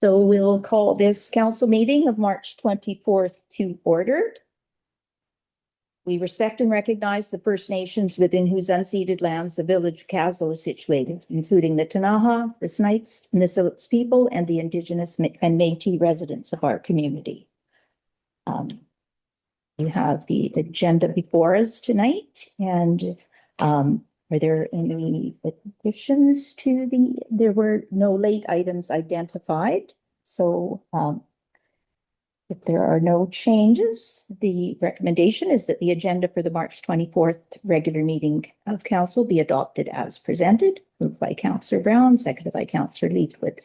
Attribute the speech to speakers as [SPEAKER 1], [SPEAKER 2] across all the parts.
[SPEAKER 1] So we'll call this council meeting of March 24th to order. We respect and recognize the First Nations within whose unceded lands the village of Kaslo is situated, including the Ktunaxa, the Snites, and the Siletz people, and the Indigenous and Métis residents of our community. You have the agenda before us tonight, and are there any additions to there were no late items identified. So if there are no changes, the recommendation is that the agenda for the March 24th regular meeting of council be adopted as presented. Moved by Councillor Brown, seconded by Councillor Leithwood.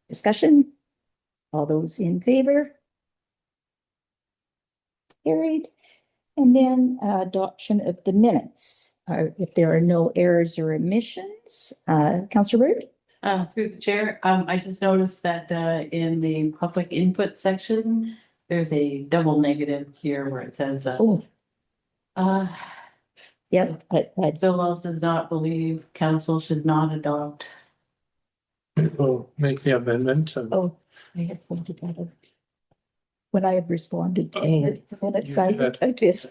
[SPEAKER 1] Discussion? All those in favor? Carried. And then adoption of the minutes. If there are no errors or omissions, Councillor Bird?
[SPEAKER 2] Through the chair, I just noticed that in the public input section, there's a double negative here where it says,
[SPEAKER 1] Yep.
[SPEAKER 2] Bill Wells does not believe council should not adopt.
[SPEAKER 3] We'll make the amendment.
[SPEAKER 1] I had pointed that out. When I had responded to the minutes, I did.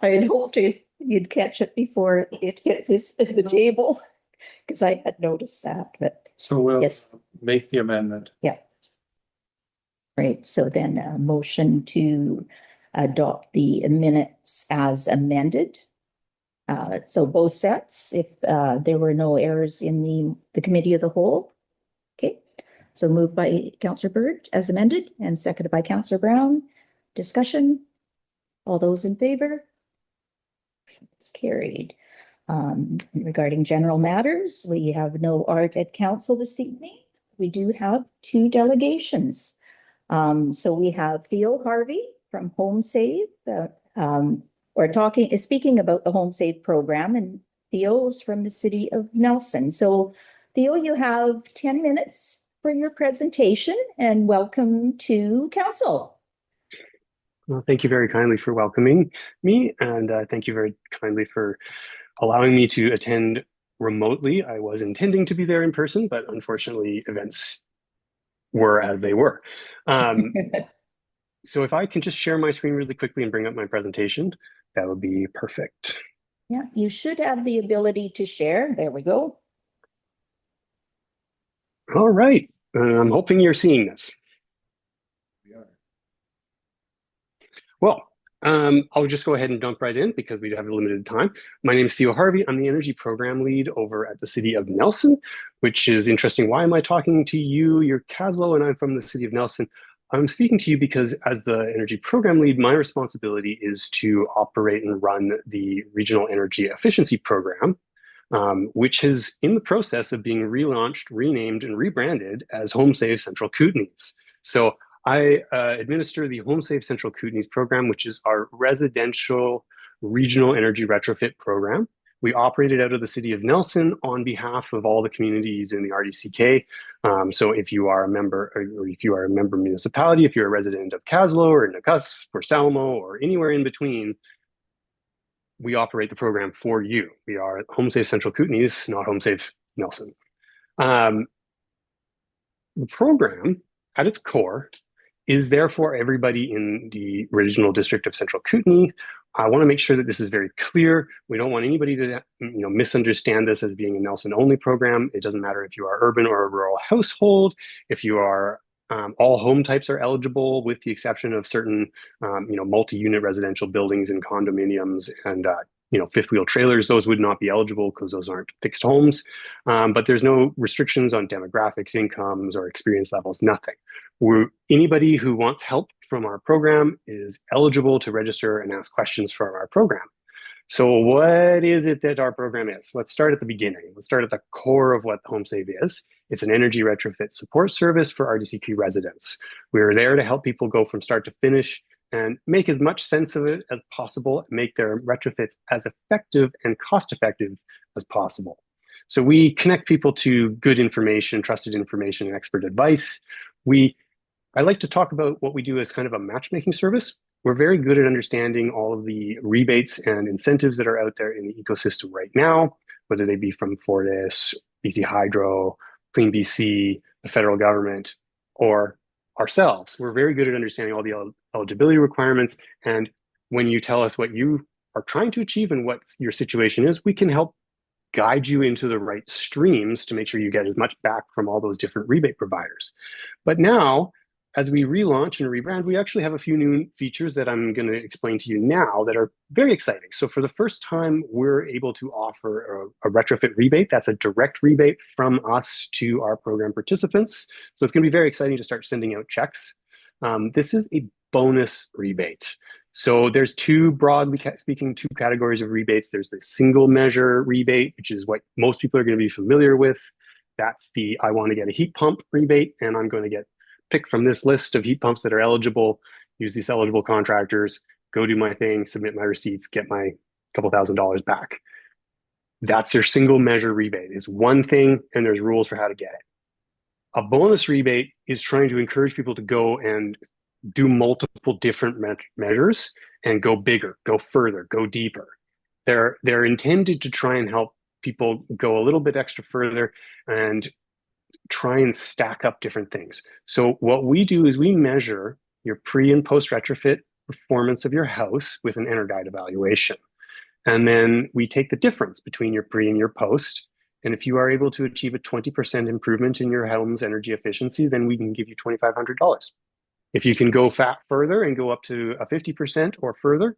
[SPEAKER 1] I had hoped you'd catch it before it hit the table, because I had noticed that, but.
[SPEAKER 3] So we'll
[SPEAKER 1] yes.
[SPEAKER 3] Make the amendment.
[SPEAKER 1] Yeah. Right, so then a motion to adopt the minutes as amended. So both sets, if there were no errors in the committee of the whole. Okay, so moved by Councillor Bird as amended and seconded by Councillor Brown. Discussion? All those in favor? It's carried. Regarding general matters, we have no art at council this evening. We do have two delegations. So we have Theo Harvey from Home Save. Speaking about the Home Save program, and Theo is from the city of Nelson. So Theo, you have 10 minutes for your presentation, and welcome to council.
[SPEAKER 4] Well, thank you very kindly for welcoming me, and thank you very kindly for allowing me to attend remotely. I was intending to be there in person, but unfortunately events were as they were. So if I can just share my screen really quickly and bring up my presentation, that would be perfect.
[SPEAKER 1] Yeah, you should have the ability to share. There we go.
[SPEAKER 4] All right, I'm hoping you're seeing this. Well, I'll just go ahead and jump right in because we have a limited time. My name is Theo Harvey. I'm the energy program lead over at the city of Nelson, which is interesting. Why am I talking to you? You're Kaslo and I'm from the city of Nelson. I'm speaking to you because as the energy program lead, my responsibility is to operate and run the regional energy efficiency program, which is in the process of being relaunched, renamed, and rebranded as Home Save Central Kootenays. So I administer the Home Save Central Kootenays program, which is our residential regional energy retrofit program. We operate it out of the city of Nelson on behalf of all the communities in the RDCK. So if you are a member, or if you are a member municipality, if you're a resident of Kaslo or Nakus or Salmo or anywhere in between, we operate the program for you. We are Home Save Central Kootenays, not Home Save Nelson. The program, at its core, is there for everybody in the regional district of Central Kootenay. I want to make sure that this is very clear. We don't want anybody to misunderstand this as being a Nelson-only program. It doesn't matter if you are urban or a rural household. If you are, all home types are eligible with the exception of certain, multi-unit residential buildings and condominiums and fifth wheel trailers. Those would not be eligible because those aren't fixed homes. But there's no restrictions on demographics, incomes, or experience levels, nothing. Anybody who wants help from our program is eligible to register and ask questions from our program. So what is it that our program is? Let's start at the beginning. Let's start at the core of what Home Save is. It's an energy retrofit support service for RDCQ residents. We're there to help people go from start to finish and make as much sense of it as possible and make their retrofits as effective and cost-effective as possible. So we connect people to good information, trusted information, and expert advice. I like to talk about what we do as kind of a matchmaking service. We're very good at understanding all of the rebates and incentives that are out there in the ecosystem right now, whether they be from Fortis, BC Hydro, Clean BC, the federal government, or ourselves. We're very good at understanding all the eligibility requirements. And when you tell us what you are trying to achieve and what your situation is, we can help guide you into the right streams to make sure you get as much back from all those different rebate providers. But now, as we relaunch and rebrand, we actually have a few new features that I'm going to explain to you now that are very exciting. So for the first time, we're able to offer a retrofit rebate. That's a direct rebate from us to our program participants. So it's going to be very exciting to start sending out checks. This is a bonus rebate. So there's broadly speaking, two categories of rebates. There's the single measure rebate, which is what most people are going to be familiar with. That's the I want to get a heat pump rebate, and I'm going to get pick from this list of heat pumps that are eligible, use these eligible contractors, go do my thing, submit my receipts, get my couple $1,000s back. That's your single measure rebate. It's one thing, and there's rules for how to get it. A bonus rebate is trying to encourage people to go and do multiple different measures and go bigger, go further, go deeper. They're intended to try and help people go a little bit extra further and try and stack up different things. So what we do is we measure your pre and post retrofit performance of your house with an EnerGuide evaluation. And then we take the difference between your pre and your post. And if you are able to achieve a 20% improvement in your home's energy efficiency, then we can give you $2,500. If you can go further and go up to a 50% or further,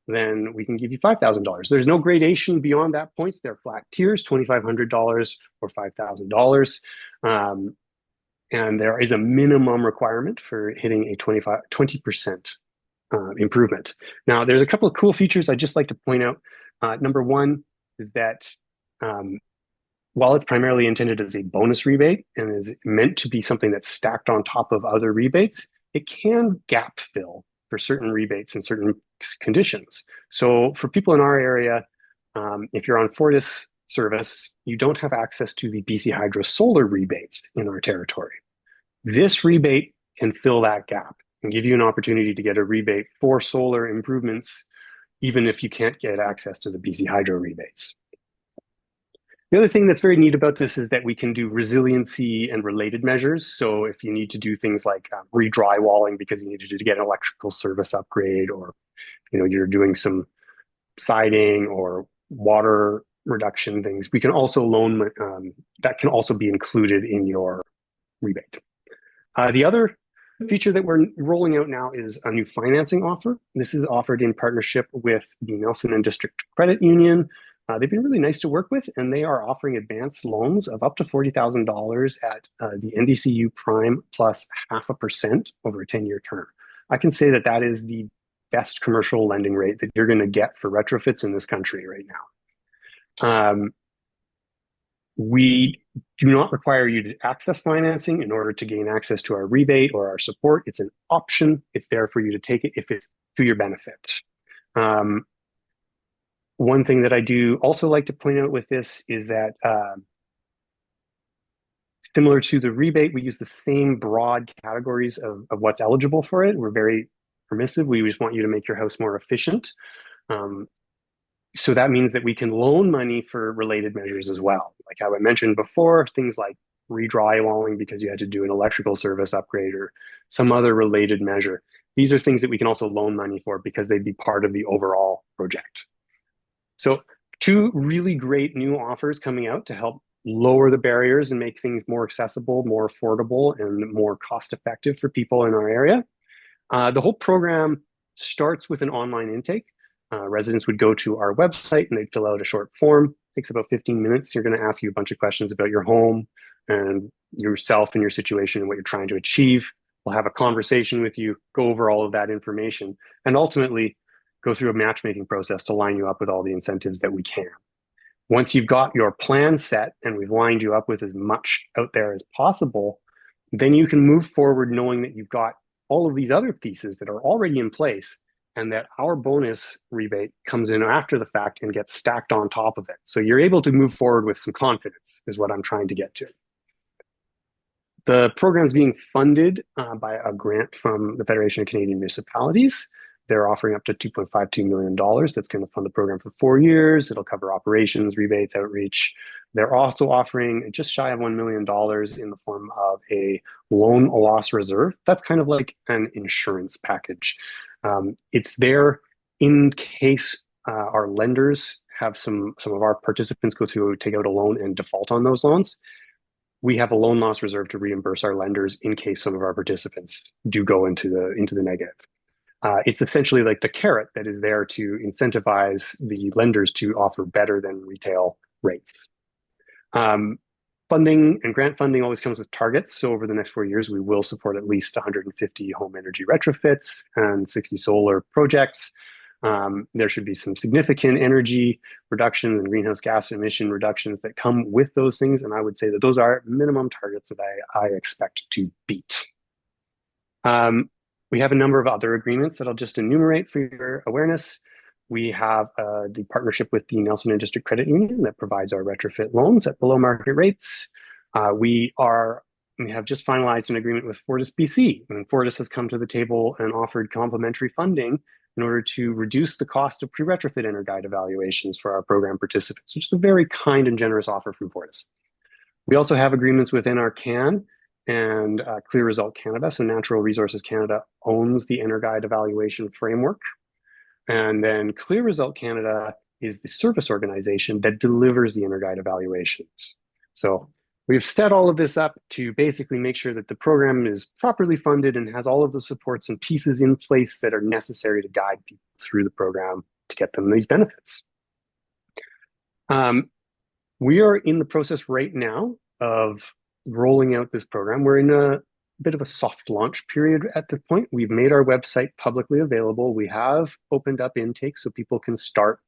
[SPEAKER 4] then we can give you $5,000. There's no gradation beyond that point. They're flat tiers, $2,500 or $5,000. And there is a minimum requirement for hitting a 20% improvement. Now, there's a couple of cool features I'd just like to point out. Number one is that while it's primarily intended as a bonus rebate and is meant to be something that's stacked on top of other rebates, it can gap fill for certain rebates and certain conditions. So for people in our area, if you're on Fortis service, you don't have access to the BC Hydro solar rebates in our territory. This rebate can fill that gap and give you an opportunity to get a rebate for solar improvements, even if you can't get access to the BC Hydro rebates. The other thing that's very neat about this is that we can do resiliency and related measures. So if you need to do things like re-drywalling because you needed to get an electrical service upgrade, or you're doing some siding or water reduction things, we can also loan that can also be included in your rebate. The other feature that we're rolling out now is a new financing offer. This is offered in partnership with the Nelson and District Credit Union. They've been really nice to work with, and they are offering advanced loans of up to $40,000 at the NDCU prime plus 0.5% over a 10-year term. I can say that that is the best commercial lending rate that you're going to get for retrofits in this country right now. We do not require you to access financing in order to gain access to our rebate or our support. It's an option. It's there for you to take it if it's to your benefit. One thing that I do also like to point out with this is that similar to the rebate, we use the same broad categories of what's eligible for it. We're very permissive. We just want you to make your house more efficient. So that means that we can loan money for related measures as well. Like how I mentioned before, things like re-drywalling because you had to do an electrical service upgrade or some other related measure. These are things that we can also loan money for because they'd be part of the overall project. So two really great new offers coming out to help lower the barriers and make things more accessible, more affordable, and more cost-effective for people in our area. The whole program starts with an online intake. Residents would go to our website and they'd fill out a short form. It takes about 15 minutes. You're going to ask you a bunch of questions about your home and yourself and your situation and what you're trying to achieve. We'll have a conversation with you, go over all of that information, and ultimately go through a matchmaking process to line you up with all the incentives that we can. Once you've got your plan set and we've lined you up with as much out there as possible, then you can move forward knowing that you've got all of these other pieces that are already in place and that our bonus rebate comes in after the fact and gets stacked on top of it. So you're able to move forward with some confidence is what I'm trying to get to. The program is being funded by a grant from the Federation of Canadian Municipalities. They're offering up to $2.52 million. That's going to fund the program for 4 years. It'll cover operations, rebates, outreach, They're also offering just shy of $1 million in the form of a loan loss reserve. That's kind of like an insurance package. It's there in case our lenders have some of our participants go through, take out a loan and default on those loans. We have a loan loss reserve to reimburse our lenders in case some of our participants do go into the negative. It's essentially like the carrot that is there to incentivize the lenders to offer better than retail rates. Funding and grant funding always comes with targets. So over the next 4 years, we will support at least 150 home energy retrofits and 60 solar projects. There should be some significant energy reduction and greenhouse gas emission reductions that come with those things. And I would say that those are minimum targets that I expect to beat. We have a number of other agreements that I'll just enumerate for your awareness. We have the partnership with the Nelson and District Credit Union that provides our retrofit loans at below market rates. We have just finalized an agreement with Fortis BC, and Fortis has come to the table and offered complimentary funding in order to reduce the cost of pre-retrofit EnerGuide evaluations for our program participants, which is a very kind and generous offer from Fortis. We also have agreements with NRCan and Clear Result Canada. So Natural Resources Canada owns the EnerGuide evaluation framework. And then Clear Result Canada is the service organization that delivers the EnerGuide evaluations. So we've set all of this up to basically make sure that the program is properly funded and has all of the supports and pieces in place that are necessary to guide people through the program to get them these benefits. We are in the process right now of rolling out this program. We're in a bit of a soft launch period at this point. We've made our website publicly available. We have opened up intake so people can start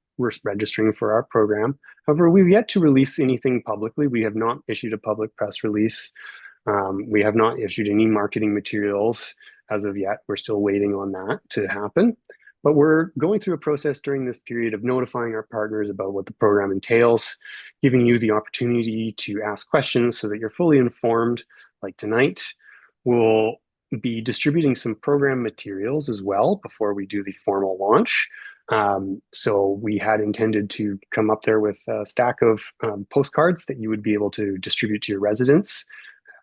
[SPEAKER 4] registering for our program. However, we've yet to release anything publicly. We have not issued a public press release. We have not issued any marketing materials as of yet. We're still waiting on that to happen. But we're going through a process during this period of notifying our partners about what the program entails, giving you the opportunity to ask questions so that you're fully informed. Like tonight, we'll be distributing some program materials as well before we do the formal launch. So we had intended to come up there with a stack of postcards that you would be able to distribute to your residents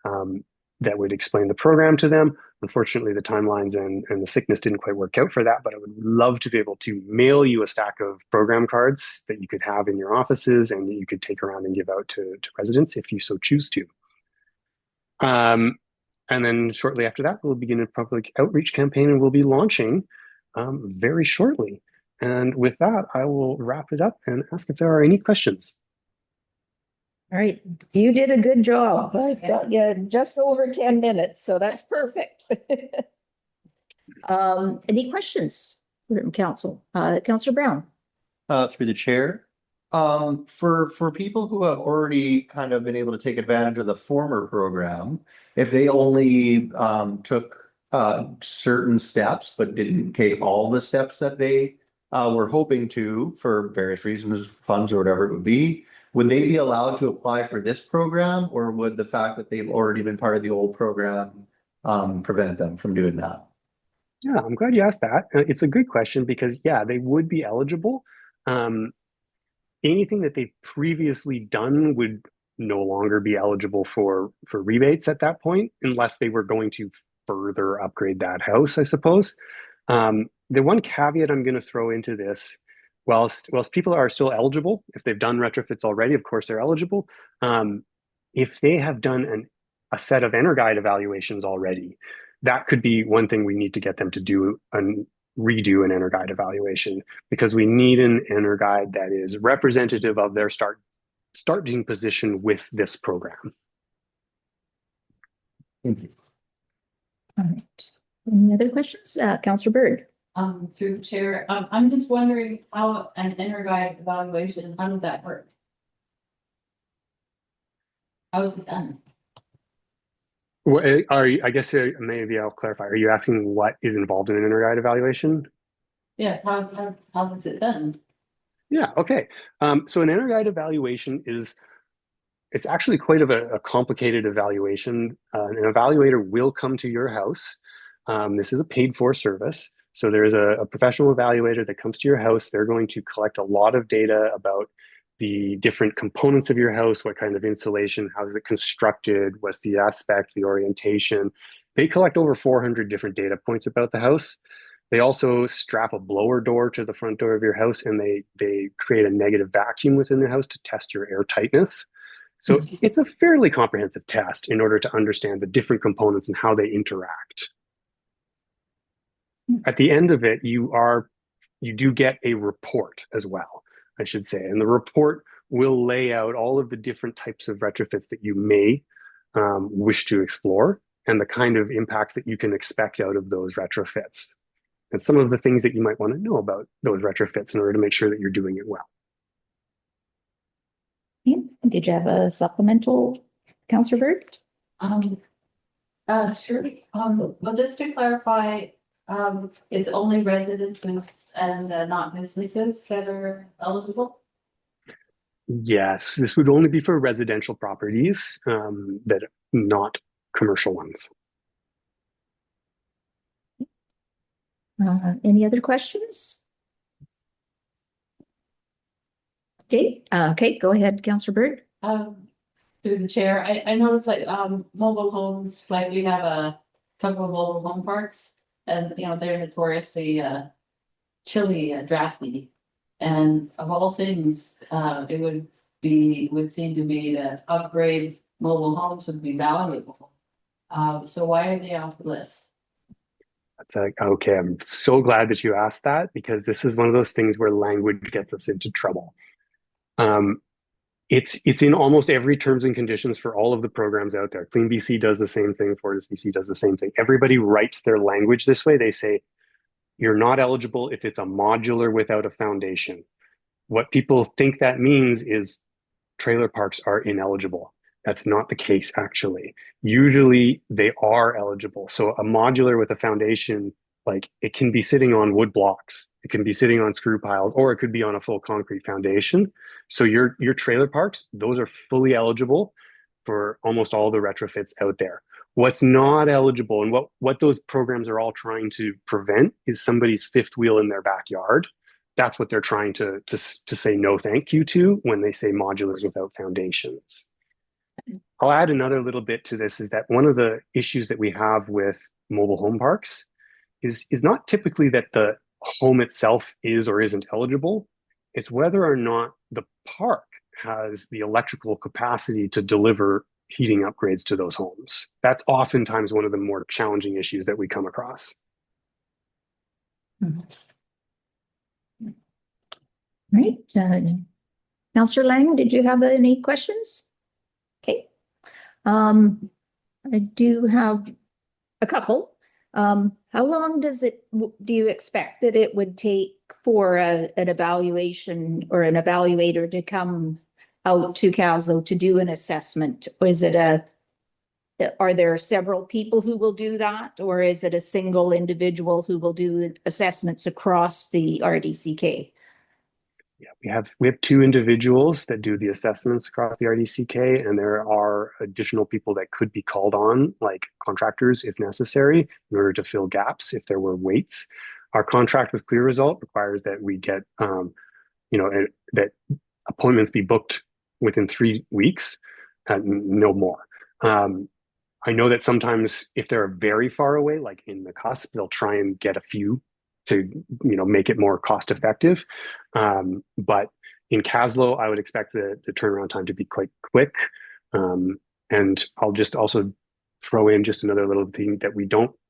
[SPEAKER 4] that would explain the program to them. Unfortunately, the timelines and the sickness didn't quite work out for that, but I would love to be able to mail you a stack of program cards that you could have in your offices and that you could take around and give out to residents if you so choose to. And then shortly after that, we'll begin a public outreach campaign and we'll be launching very shortly. And with that, I will wrap it up and ask if there are any questions.
[SPEAKER 1] All right, you did a good job. I've got you just over 10 minutes, so that's perfect. Any questions from council? Councillor Brown.
[SPEAKER 5] Through the chair. For people who have already kind of been able to take advantage of the former program, if they only took certain steps but didn't take all the steps that they were hoping to for various reasons, funds or whatever it would they be allowed to apply for this program, or would the fact that they've already been part of the old program prevent them from doing that?
[SPEAKER 4] Yeah, I'm glad you asked that. It's a good question because, yeah, they would be eligible. Anything that they've previously done would no longer be eligible for rebates at that point, unless they were going to further upgrade that house, I suppose. The one caveat I'm going to throw into this, whilst people are still eligible, if they've done retrofits already, of course they're eligible. If they have done a set of EnerGuide evaluations already, that could be one thing we need to get them to do and redo an EnerGuide evaluation, because we need an EnerGuide that is representative of their starting position with this program.
[SPEAKER 5] Thank you.
[SPEAKER 1] All right. Any other questions? Councillor Bird.
[SPEAKER 2] Through the chair, I'm just wondering how an EnerGuide evaluation, how does that work? How is it done?
[SPEAKER 4] Well, I guess maybe I'll clarify. Are you asking what is involved in an EnerGuide evaluation?
[SPEAKER 2] Yes, how is it done?
[SPEAKER 4] Yeah, okay. So an EnerGuide evaluation it's actually quite a complicated evaluation. An evaluator will come to your house. This is a paid for service. So there's a professional evaluator that comes to your house. They're going to collect a lot of data about the different components of your house, what kind of insulation, how is it constructed, what's the aspect, the orientation. They collect over 400 different data points about the house. They also strap a blower door to the front door of your house, and they create a negative vacuum within the house to test your air tightness. So it's a fairly comprehensive test in order to understand the different components and how they interact. At the end of it, you do get a report as well, I should say. And the report will lay out all of the different types of retrofits that you may wish to explore and the kind of impacts that you can expect out of those retrofits and some of the things that you might want to know about those retrofits in order to make sure that you're doing it well.
[SPEAKER 1] Yeah. Did you have a supplemental, Councillor Bird?
[SPEAKER 2] Sure. Well, just to clarify, it's only residences and not businesses that are eligible?
[SPEAKER 4] Yes, this would only be for residential properties that are not commercial ones.
[SPEAKER 1] Any other questions? Okay, go ahead, Councillor Bird.
[SPEAKER 2] Through the chair, I noticed like, mobile homes, like we have a couple of mobile home parks. And, you know, they're notoriously, chilly, drafty. And of all things, it would seem to me that upgrade mobile homes would be valuable. So why are they off the list?
[SPEAKER 4] That's like, okay, I'm so glad that you asked that because this is one of those things where language gets us into trouble. It's in almost every terms and conditions for all of the programs out there. Clean BC does the same thing. Fortis BC does the same thing. Everybody writes their language this way. They say, you're not eligible if it's a modular without a foundation. What people think that means is trailer parks are ineligible. That's not the case, actually. Usually they are eligible. So a modular with a foundation, like it can be sitting on wood blocks, it can be sitting on screw piles, or it could be on a full concrete foundation. So your trailer parks, those are fully eligible for almost all the retrofits out there. What's not eligible and what those programs are all trying to prevent is somebody's fifth wheel in their backyard. That's what they're trying to say no thank you to when they say modulars without foundations. I'll add another little bit to this is that one of the issues that we have with mobile home parks is not typically that the home itself is or isn't eligible. It's whether or not the park has the electrical capacity to deliver heating upgrades to those homes. That's oftentimes one of the more challenging issues that we come across.
[SPEAKER 1] Right. Councillor Lang, did you have any questions? Okay. I do have a couple. How long do you expect that it would take for an evaluation or an evaluator to come out to Kaslo to do an assessment? Or is it are there several people who will do that? Or is it a single individual who will do assessments across the RDCK?
[SPEAKER 4] Yeah, we have two individuals that do the assessments across the RDCK, and there are additional people that could be called on, like contractors if necessary, in order to fill gaps if there were waits. Our contract with Clear Result requires that we get, that appointments be booked within 3 weeks, no more. I know that sometimes if they're very far away, like in the cusp, they'll try and get a few to make it more cost effective. But in Kaslo, I would expect the turnaround time to be quite quick. And I'll just also throw in just another little thing that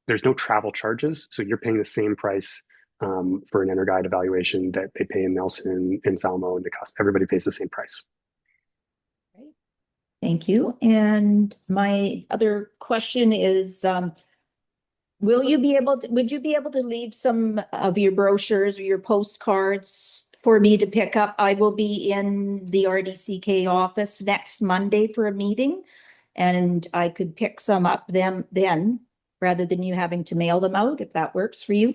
[SPEAKER 4] there's no travel charges. So you're paying the same price for an EnerGuide evaluation that they pay in Nelson and Salmo and the cusp. Everybody pays the same price.
[SPEAKER 1] Thank you. And my other question is, would you be able to leave some of your brochures or your postcards for me to pick up? I will be in the RDCK office next Monday for a meeting, and I could pick some up then rather than you having to mail them out, if that works for you.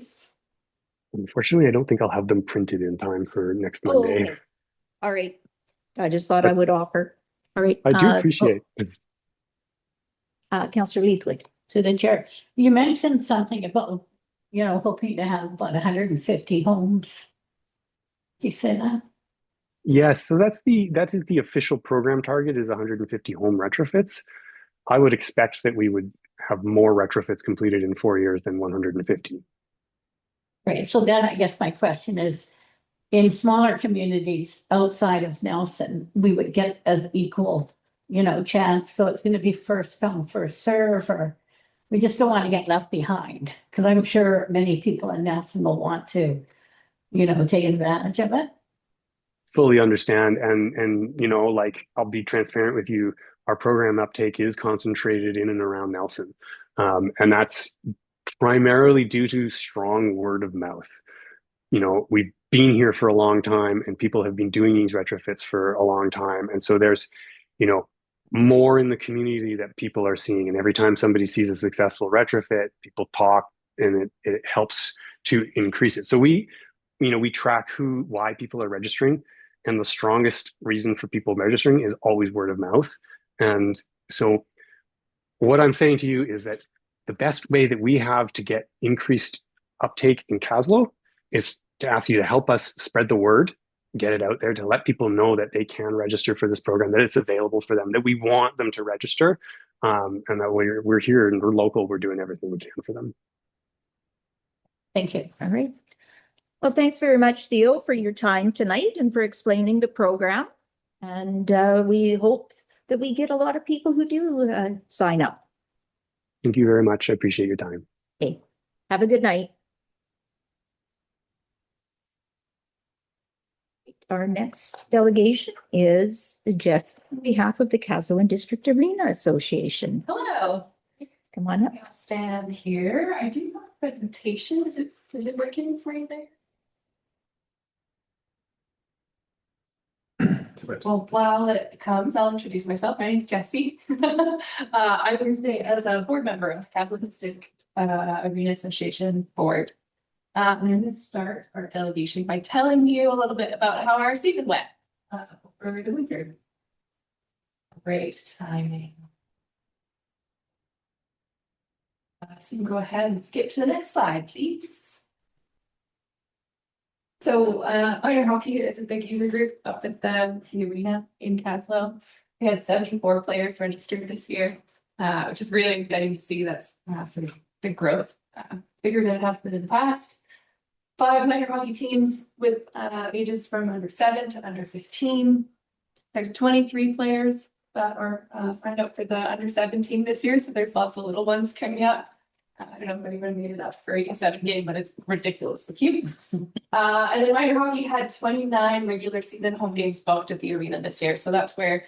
[SPEAKER 4] Unfortunately, I don't think I'll have them printed in time for next Monday.
[SPEAKER 1] Okay. All right. I just thought I would offer. All right.
[SPEAKER 4] I do appreciate it.
[SPEAKER 1] Councillor Leithwood.
[SPEAKER 6] To the chair, you mentioned something about, hoping to have about 150 homes. Did you say that?
[SPEAKER 4] Yes, so that is the official program target is 150 home retrofits. I would expect that we would have more retrofits completed in 4 years than 150.
[SPEAKER 6] Right, so then I guess my question is, in smaller communities outside of Nelson, we would get as equal, chance, so it's gonna be first come, first serve, or we just don't want to get left behind, because I'm sure many people in Nelson will want to, take advantage of it.
[SPEAKER 4] Fully understand, and like I'll be transparent with you, our program uptake is concentrated in and around Nelson, and that's primarily due to strong word of mouth. We've been here for a long time and people have been doing these retrofits for a long time. And so there's, you know, more in the community that people are seeing. And every time somebody sees a successful retrofit, people talk and it helps to increase it. So we track why people are registering. And the strongest reason for people registering is always word of mouth. And so what I'm saying to you is that the best way that we have to get increased uptake in Kaslo is to ask you to help us spread the word, get it out there, to let people know that they can register for this program, that it's available for them, that we want them to register, and that we're here and we're local, we're doing everything we can for them.
[SPEAKER 6] Thank you.
[SPEAKER 1] All right. Well, thanks very much, Theo, for your time tonight and for explaining the program. And we hope that we get a lot of people who do sign up.
[SPEAKER 4] Thank you very much. I appreciate your time.
[SPEAKER 1] Okay. Have a good night. Our next delegation is Jess on behalf of the Kaslo District Arena Association.
[SPEAKER 7] Hello.
[SPEAKER 1] Come on up.
[SPEAKER 7] I'll stand here. I do have a presentation. Is it working for you there? Well, while it comes, I'll introduce myself. My name is Jessie. I'm here today as a board member of Kaslo District Arena Association Board. I'm going to start our delegation by telling you a little bit about how our season went over the winter. Great timing. So you can go ahead and skip to the next slide, please. So Iron Hockey is a big user group up at the arena in Kaslo. We had 74 players registered this year, which is really exciting to see. That's sort of big growth, bigger than it has been in the past. 5 minor hockey teams with ages from under 7 to under 15. There's 23 players that are signed up for the under 17 this year, so there's lots of little ones coming up. I don't know if anyone made it up for a 7 game, but it's ridiculously cute. And then minor hockey had 29 regular season home games booked at the arena this year. So that's where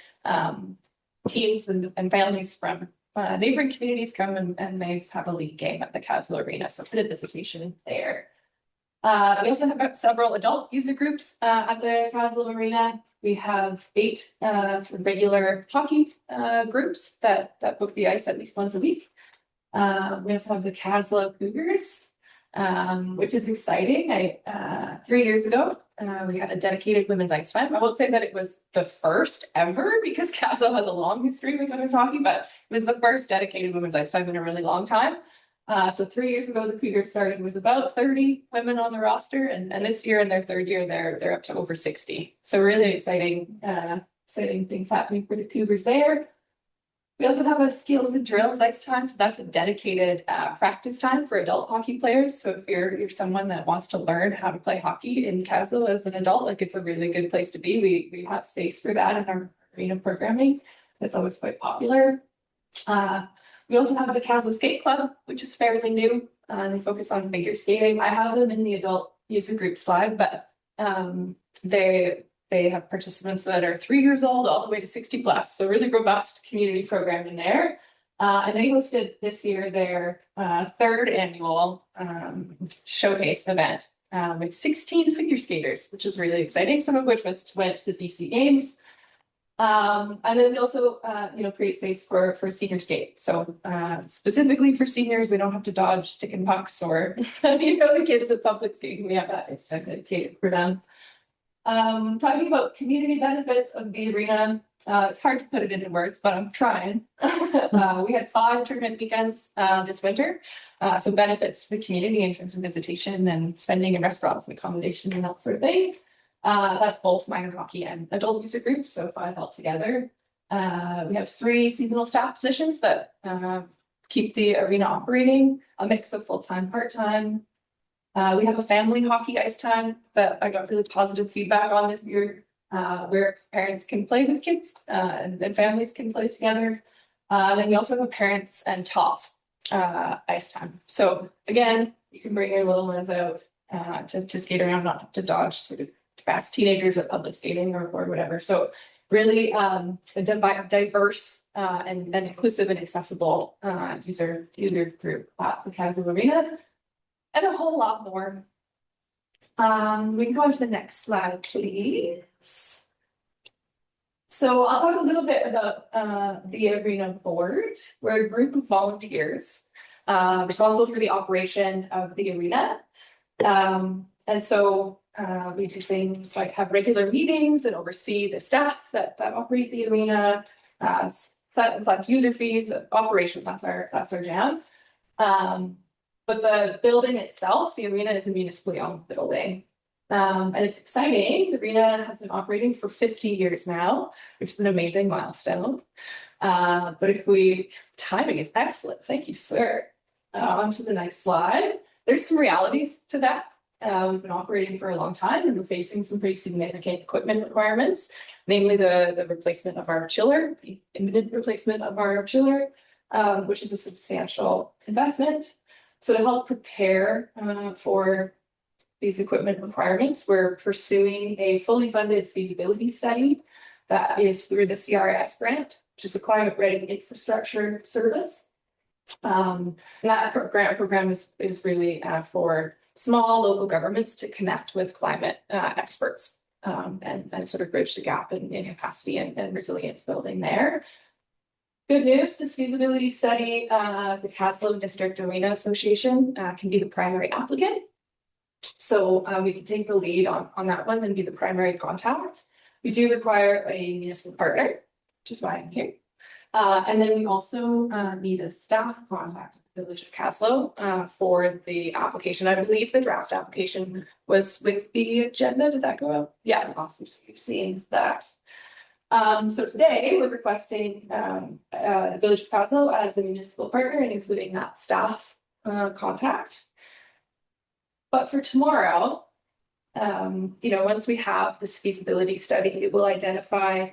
[SPEAKER 7] teams and families from neighboring communities come and they have a league game at the Kaslo Arena. So for the visitation there. We also have several adult user groups at the Kaslo Arena. We have 8 sort of regular hockey groups that book the ice at least once a week. We also have the Kaslo Cougars, which is exciting. 3 years ago, we had a dedicated women's ice time. I won't say that it was the first ever because Kaslo has a long history with women's hockey, but it was the first dedicated women's ice time in a really long time. So 3 years ago, the Cougars started with about 30 women on the roster, and this year in their 3rd year, they're up to over 60. So really exciting things happening for the Cougars there. We also have a skills and drills ice time. So that's a dedicated practice time for adult hockey players. So if you're someone that wants to learn how to play hockey in Kaslo as an adult, like it's a really good place to be. We have space for that in our arena programming. That's always quite popular. We also have the Kaslo Skate Club, which is fairly new. They focus on figure skating. I have them in the adult user group slide, but they have participants that are 3 years old all the way to 60 plus. So really robust community program in there. And they hosted this year their 3rd annual showcase event with 16 figure skaters, which is really exciting. Some of which went to the BC Games. And then we also, create space for senior skate. So specifically for seniors, they don't have to dodge stick and pucks or, the kids at public skating. We have that it's dedicated for them. Talking about community benefits of the arena, it's hard to put it into words, but I'm trying. We had 5 tournament weekends this winter. So benefits to the community in terms of visitation and spending in restaurants and accommodation and that sort of thing. That's both minor hockey and adult user groups, so 5 altogether. We have 3 seasonal staff positions that keep the arena operating, a mix of full-time, part-time. We have a family hockey ice time that I got really positive feedback on this year, where parents can play with kids and families can play together. Then we also have a parents and tots ice time. So again, you can bring your little ones out to skate around, not to dodge sort of fast teenagers at public skating or whatever. So really a diverse and inclusive and accessible user group at the Kaslo Arena, and a whole lot more. We can go on to the next slide, please. So I'll talk a little bit about the arena board. We're a group of volunteers responsible for the operation of the arena. And so we do things like have regular meetings and oversee the staff that operate the arena, set and collect user fees, operation, that's our jam. But the building itself, the arena, is a municipally owned building. And it's exciting. The arena has been operating for 50 years now, which is an amazing milestone. But timing is excellent. Thank you, sir. On to the next slide. There's some realities to that. We've been operating for a long time and we're facing some pretty significant equipment requirements, namely the replacement of our chiller, the imminent replacement of our chiller, which is a substantial investment. So to help prepare for these equipment requirements, we're pursuing a fully funded feasibility study that is through the CRS grant, which is the Climate Ready Infrastructure Service. And that grant program is really for small local governments to connect with climate experts and sort of bridge the gap in capacity and resilience building there. Good news, this feasibility study, the Kaslo District Arena Association can be the primary applicant. So we can take the lead on that one and be the primary contact. We do require a municipal partner, which is why I'm here. And then we also need a staff contact at the Village of Kaslo for the application. I believe the draft application was with the agenda. Did that go out? Yeah, awesome. So you've seen that. So today we're requesting the Village of Kaslo as a municipal partner and including that staff contact. But for tomorrow, once we have this feasibility study, it will identify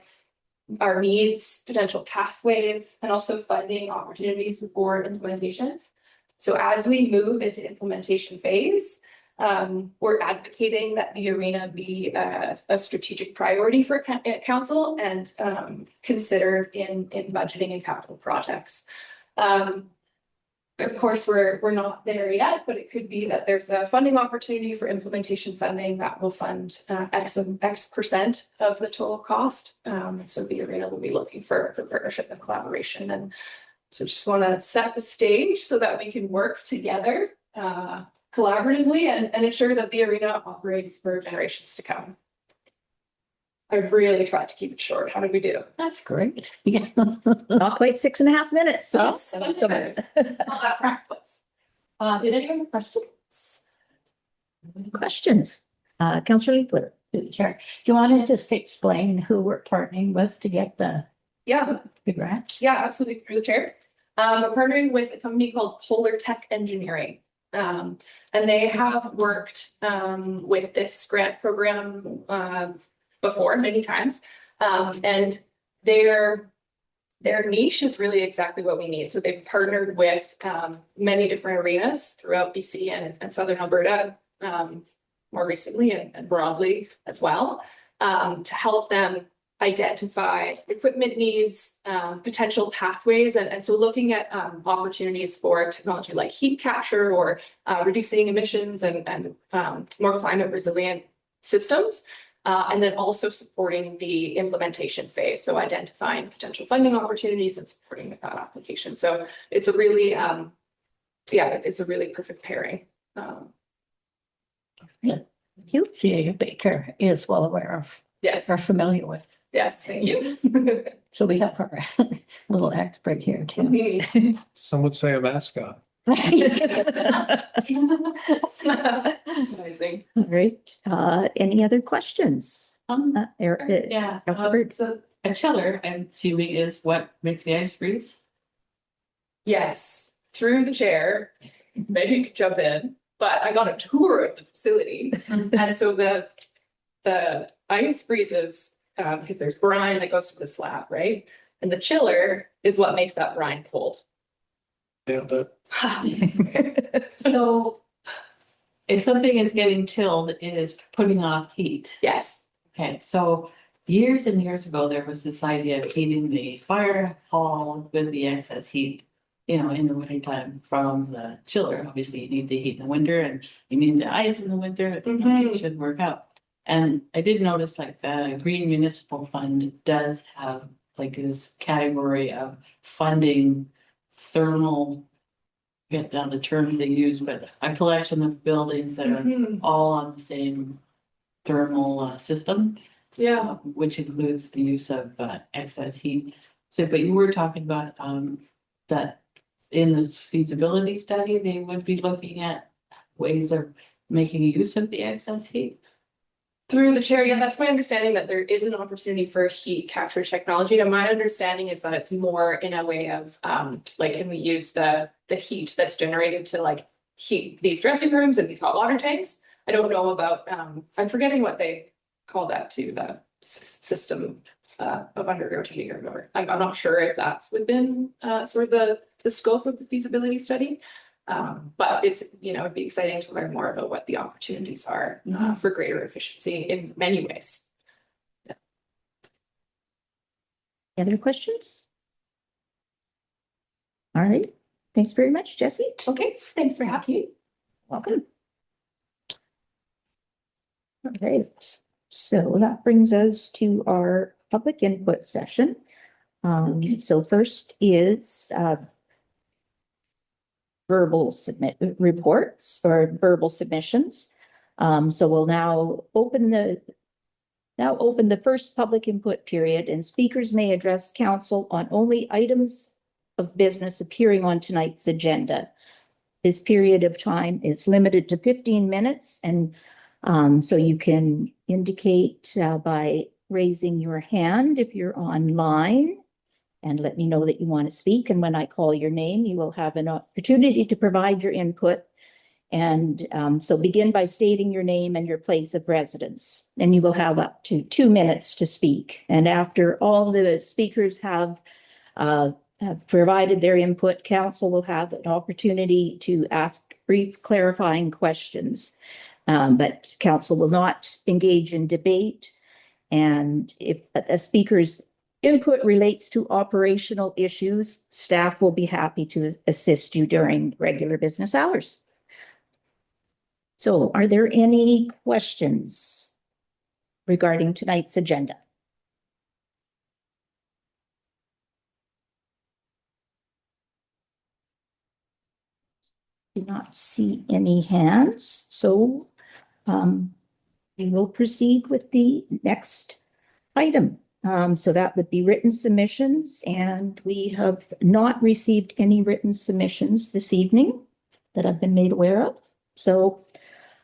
[SPEAKER 7] our needs, potential pathways, and also funding opportunities for implementation. So as we move into implementation phase, we're advocating that the arena be a strategic priority for council and considered in budgeting and capital projects. Of course, we're not there yet, but it could be that there's a funding opportunity for implementation funding that will fund X percent of the total cost. So the arena will be looking for partnership and collaboration. And so just want to set the stage so that we can work together collaboratively and ensure that the arena operates for generations to come. I really tried to keep it short. How did we do?
[SPEAKER 6] That's great. Yeah.
[SPEAKER 1] Not quite 6.5 minutes. So
[SPEAKER 7] Not that practice. Did anyone have questions?
[SPEAKER 1] questions? Councillor Leaflet.
[SPEAKER 6] Sure. Do you want to just explain who we're partnering with to get the
[SPEAKER 7] Yeah,
[SPEAKER 6] grant?
[SPEAKER 7] yeah, absolutely. Through the chair. We're partnering with a company called Polar Tech Engineering. And they have worked with this grant program before many times. And their niche is really exactly what we need. So they've partnered with many different arenas throughout BC and Southern Alberta, more recently and broadly as well, to help them identify equipment needs, potential pathways, and so looking at opportunities for technology like heat capture or reducing emissions and more climate resilient systems. And then also supporting the implementation phase. So identifying potential funding opportunities and supporting that application. So it's a really, it's a really perfect pairing.
[SPEAKER 6] Thank you. CA Baker is well aware of,
[SPEAKER 7] Yes,
[SPEAKER 6] are familiar with.
[SPEAKER 7] yes, thank you.
[SPEAKER 6] So we have our little expert here too.
[SPEAKER 3] Some would say a mascot.
[SPEAKER 7] Amazing.
[SPEAKER 1] All right, any other questions?
[SPEAKER 2] Yeah,
[SPEAKER 1] Albert?
[SPEAKER 2] so a chiller, I'm assuming, is what makes the ice freeze.
[SPEAKER 7] Yes, through the chair. Maybe you could jump in, but I got a tour of the facility, and so the ice freezes because there's brine that goes to the slab, right? And the chiller is what makes that brine cold.
[SPEAKER 3] Yeah, but
[SPEAKER 2] So if something is getting chilled, it is putting off heat.
[SPEAKER 7] Yes.
[SPEAKER 2] Okay, so years and years ago, there was this idea of heating the fire hall with the excess heat. You know, in the wintertime from the chiller. Obviously, you need the heat in the winter and you need the ice in the winter. It should work out. And I did notice like the Green Municipal Fund does have like this category of funding thermal, get down the term they use, but a collection of buildings that are all on the same thermal system,
[SPEAKER 7] Yeah.
[SPEAKER 2] which includes the use of excess heat. So, but you were talking about that in this feasibility study, they would be looking at ways of making use of the excess heat.
[SPEAKER 7] Through the chair, yeah, that's my understanding that there is an opportunity for heat capture technology. And my understanding is that it's more in a way of like, can we use the heat that's generated to like heat these dressing rooms and these hot water tanks? I don't know about I'm forgetting what they call that too, the system of underground heating or whatever. I'm not sure if that's within sort of the scope of the feasibility study. But it's, it'd be exciting to learn more about what the opportunities are for greater efficiency in many ways.
[SPEAKER 1] Any other questions? All right, thanks very much, Jessie.
[SPEAKER 7] Okay, thanks for having me.
[SPEAKER 1] Welcome. All right, so that brings us to our public input session. So first is verbal reports or verbal submissions. So we'll now open the first public input period, and speakers may address council on only items of business appearing on tonight's agenda. This period of time is limited to 15 minutes, and so you can indicate by raising your hand if you're online and let me know that you want to speak. And when I call your name, you will have an opportunity to provide your input. And so begin by stating your name and your place of residence. And you will have up to 2 minutes to speak. And after all the speakers have provided their input, council will have an opportunity to ask brief clarifying questions. But council will not engage in debate. And if a speaker's input relates to operational issues, staff will be happy to assist you during regular business hours. So are there any questions regarding tonight's agenda? Do not see any hands, so we will proceed with the next item. So that would be written submissions, and we have not received any written submissions this evening that I've been made aware of. So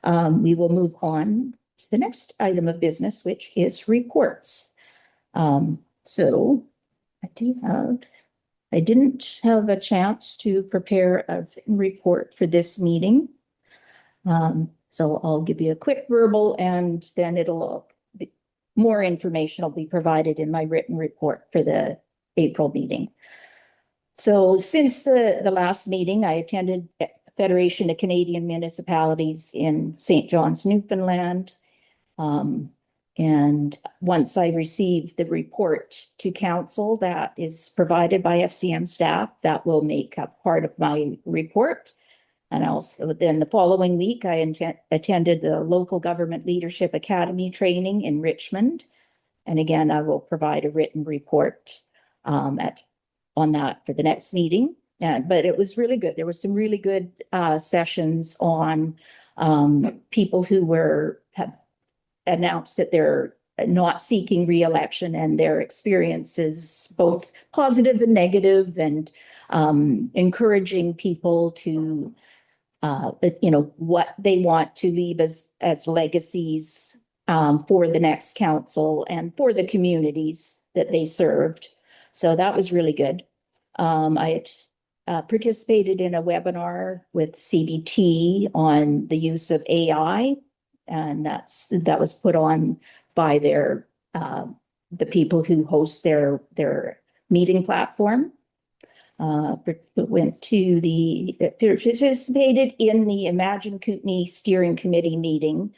[SPEAKER 1] we will move on to the next item of business, which is reports. So I didn't have a chance to prepare a written report for this meeting. So I'll give you a quick verbal, and then more information will be provided in my written report for the April meeting. So since the last meeting, I attended Federation of Canadian Municipalities in St. John's, Newfoundland. And once I received the report to council that is provided by FCM staff, that will make up part of my report. And also then the following week, I attended the Local Government Leadership Academy training in Richmond. And again, I will provide a written report on that for the next meeting. But it was really good. There were some really good sessions on people who have announced that they're not seeking re-election, and their experiences, both positive and negative, and encouraging people to, what they want to leave as legacies for the next council and for the communities that they served. So that was really good. I had participated in a webinar with CBT on the use of AI, and that was put on by the people who host their meeting platform. Participated in the Imagine Kootenai Steering Committee meeting.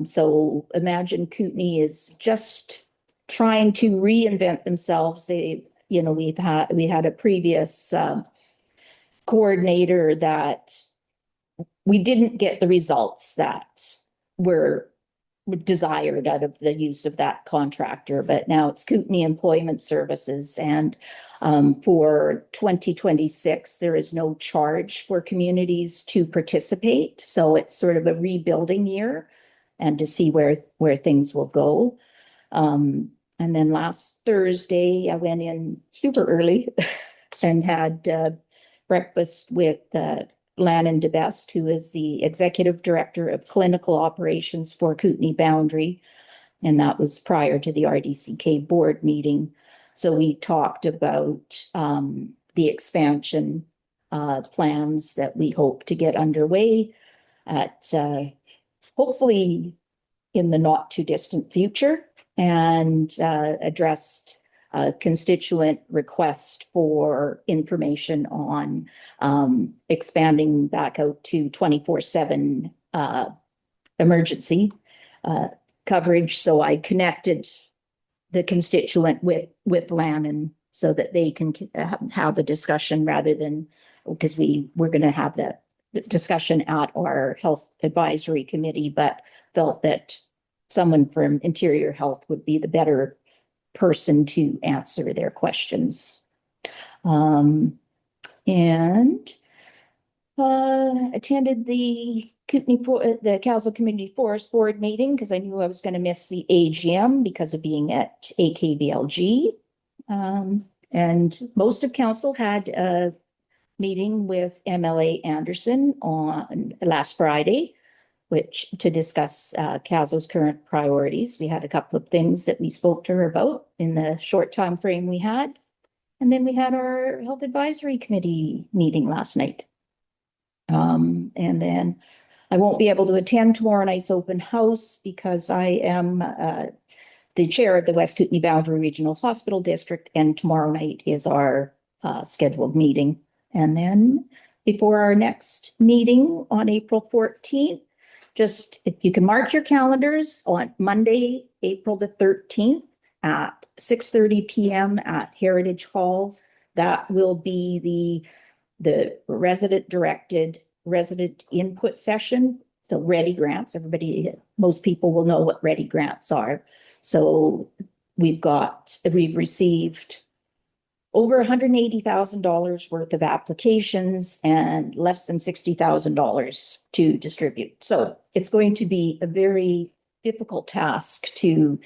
[SPEAKER 1] So Imagine Kootenai is just trying to reinvent themselves. We had a previous coordinator that we didn't get the results that were desired out of the use of that contractor, but now it's Kootenai Employment Services. And for 2026, there is no charge for communities to participate. So it's sort of a rebuilding year and to see where things will go. And then last Thursday, I went in super early and had breakfast with Lannon DeBest, who is the Executive Director of Clinical Operations for Kootenai Boundary. And that was prior to the RDCK board meeting. So we talked about the expansion plans that we hope to get underway at hopefully in the not too distant future, and addressed constituent request for information on expanding back out to 24/7 emergency coverage. So I connected the constituent with Lannon so that they can have a discussion rather than, because we're going to have that discussion at our health advisory committee, but felt that someone from Interior Health would be the better person to answer their questions. And attended the Kaslo Community Forest Board meeting because I knew I was going to miss the AGM because of being at AKBLG. And most of council had a meeting with MLA Anderson on last Friday, which to discuss Kaslo's current priorities. We had a couple of things that we spoke to her about in the short time frame we had. And then we had our Health Advisory Committee meeting last night. And then I won't be able to attend tomorrow night's open house because I am the chair of the West Kootenai Boundary Regional Hospital District, and tomorrow night is our scheduled meeting. And then before our next meeting on April 14th, just if you can mark your calendars on Monday, April the 13th at 6:30 p.m. at Heritage Hall. That will be the resident input session. So ready grants, most people will know what ready grants are. So we've received over $180,000 worth of applications and less than $60,000 to distribute. So it's going to be a very difficult task to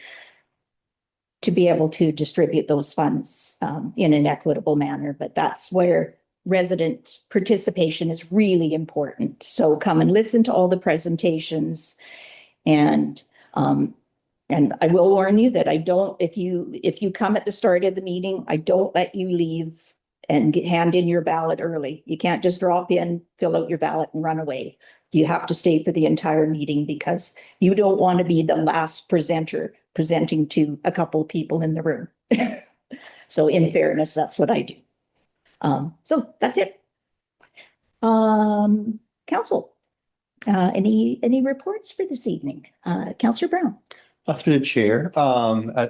[SPEAKER 1] be able to distribute those funds in an equitable manner. But that's where resident participation is really important. So come and listen to all the presentations, and I will warn you that if you come at the start of the meeting, I don't let you leave and hand in your ballot early. You can't just drop in, fill out your ballot and run away. You have to stay for the entire meeting because you don't want to be the last presenter presenting to a couple of people in the room. So in fairness, that's what I do. So that's it. Council, any reports for this evening? Councillor Brown.
[SPEAKER 5] Through the chair,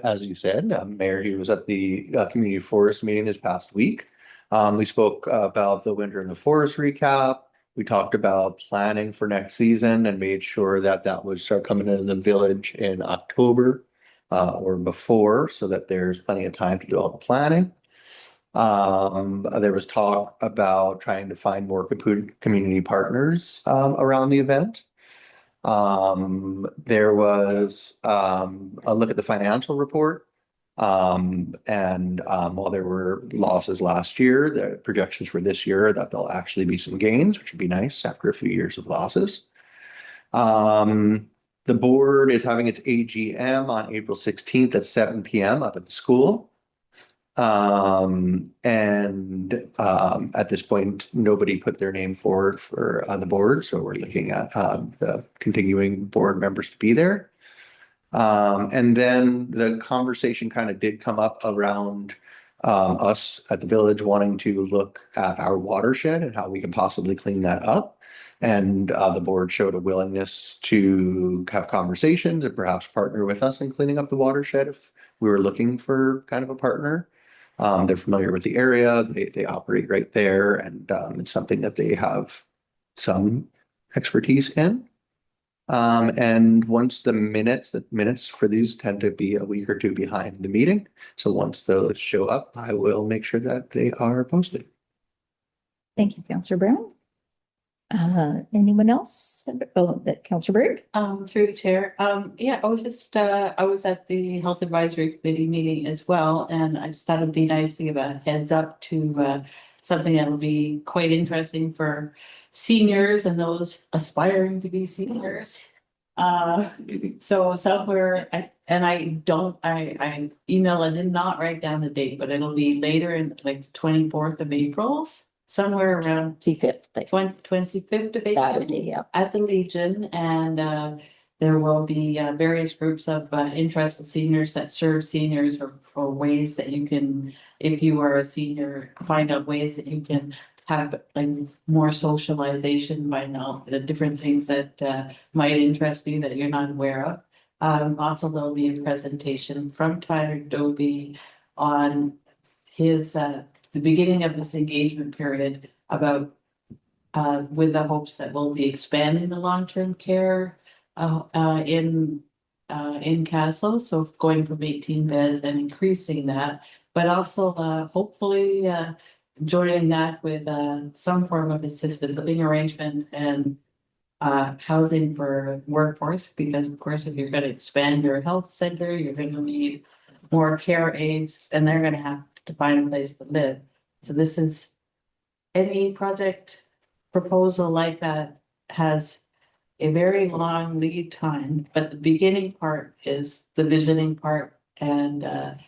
[SPEAKER 5] as you said, Mayor, he was at the community forest meeting this past week. We spoke about the winter in the forest recap. We talked about planning for next season and made sure that would start coming into the village in October or before, so that there's plenty of time to do all the planning. There was talk about trying to find more community partners around the event. There was a look at the financial report While there were losses last year, the projections for this year are that there'll actually be some gains, which would be nice after a few years of losses. The board is having its AGM on April 16th at 7 p.m. up at the school. At this point, nobody put their name forward for the board, so we're looking at the continuing board members to be there. And then the conversation kind of did come up around us at the village wanting to look at our watershed and how we can possibly clean that up. And the board showed a willingness to have conversations and perhaps partner with us in cleaning up the watershed if we were looking for kind of a partner. They're familiar with the area, they operate right there, and it's something that they have some expertise in. And once the minutes for these tend to be a week or two behind the meeting. So once those show up, I will make sure that they are posted.
[SPEAKER 1] Thank you, Councillor Brown. Anyone else? Oh, that Councillor Bird.
[SPEAKER 2] Through the chair. Yeah, I was just, I was at the Health Advisory Committee meeting as well, and I just thought it'd be nice to give a heads up to something that'll be quite interesting for seniors and those aspiring to be seniors. So somewhere, I emailed, I did not write down the date, but it'll be later in like the 24th of April, somewhere around
[SPEAKER 1] 25th, like
[SPEAKER 2] 25th of April
[SPEAKER 1] Saturday, yeah.
[SPEAKER 2] at the Legion, and there will be various groups of interested seniors that serve seniors, or ways that you can, if you are a senior, find out ways that you can have like more socialization by now, the different things that might interest you that you're not aware of. Also, there'll be a presentation from Tyler Dobie on his the beginning of this engagement period about with the hopes that we'll be expanding the long-term care in Kaslo, so going from 18 beds and increasing that, but also hopefully joining that with some form of assisted living arrangement and housing for workforce, because of course, if you're going to expand your health center, you're going to need more care aides, and they're going to have to find a place to live. So this is, any project proposal like that has a very long lead time, but the beginning part is the visioning part, and that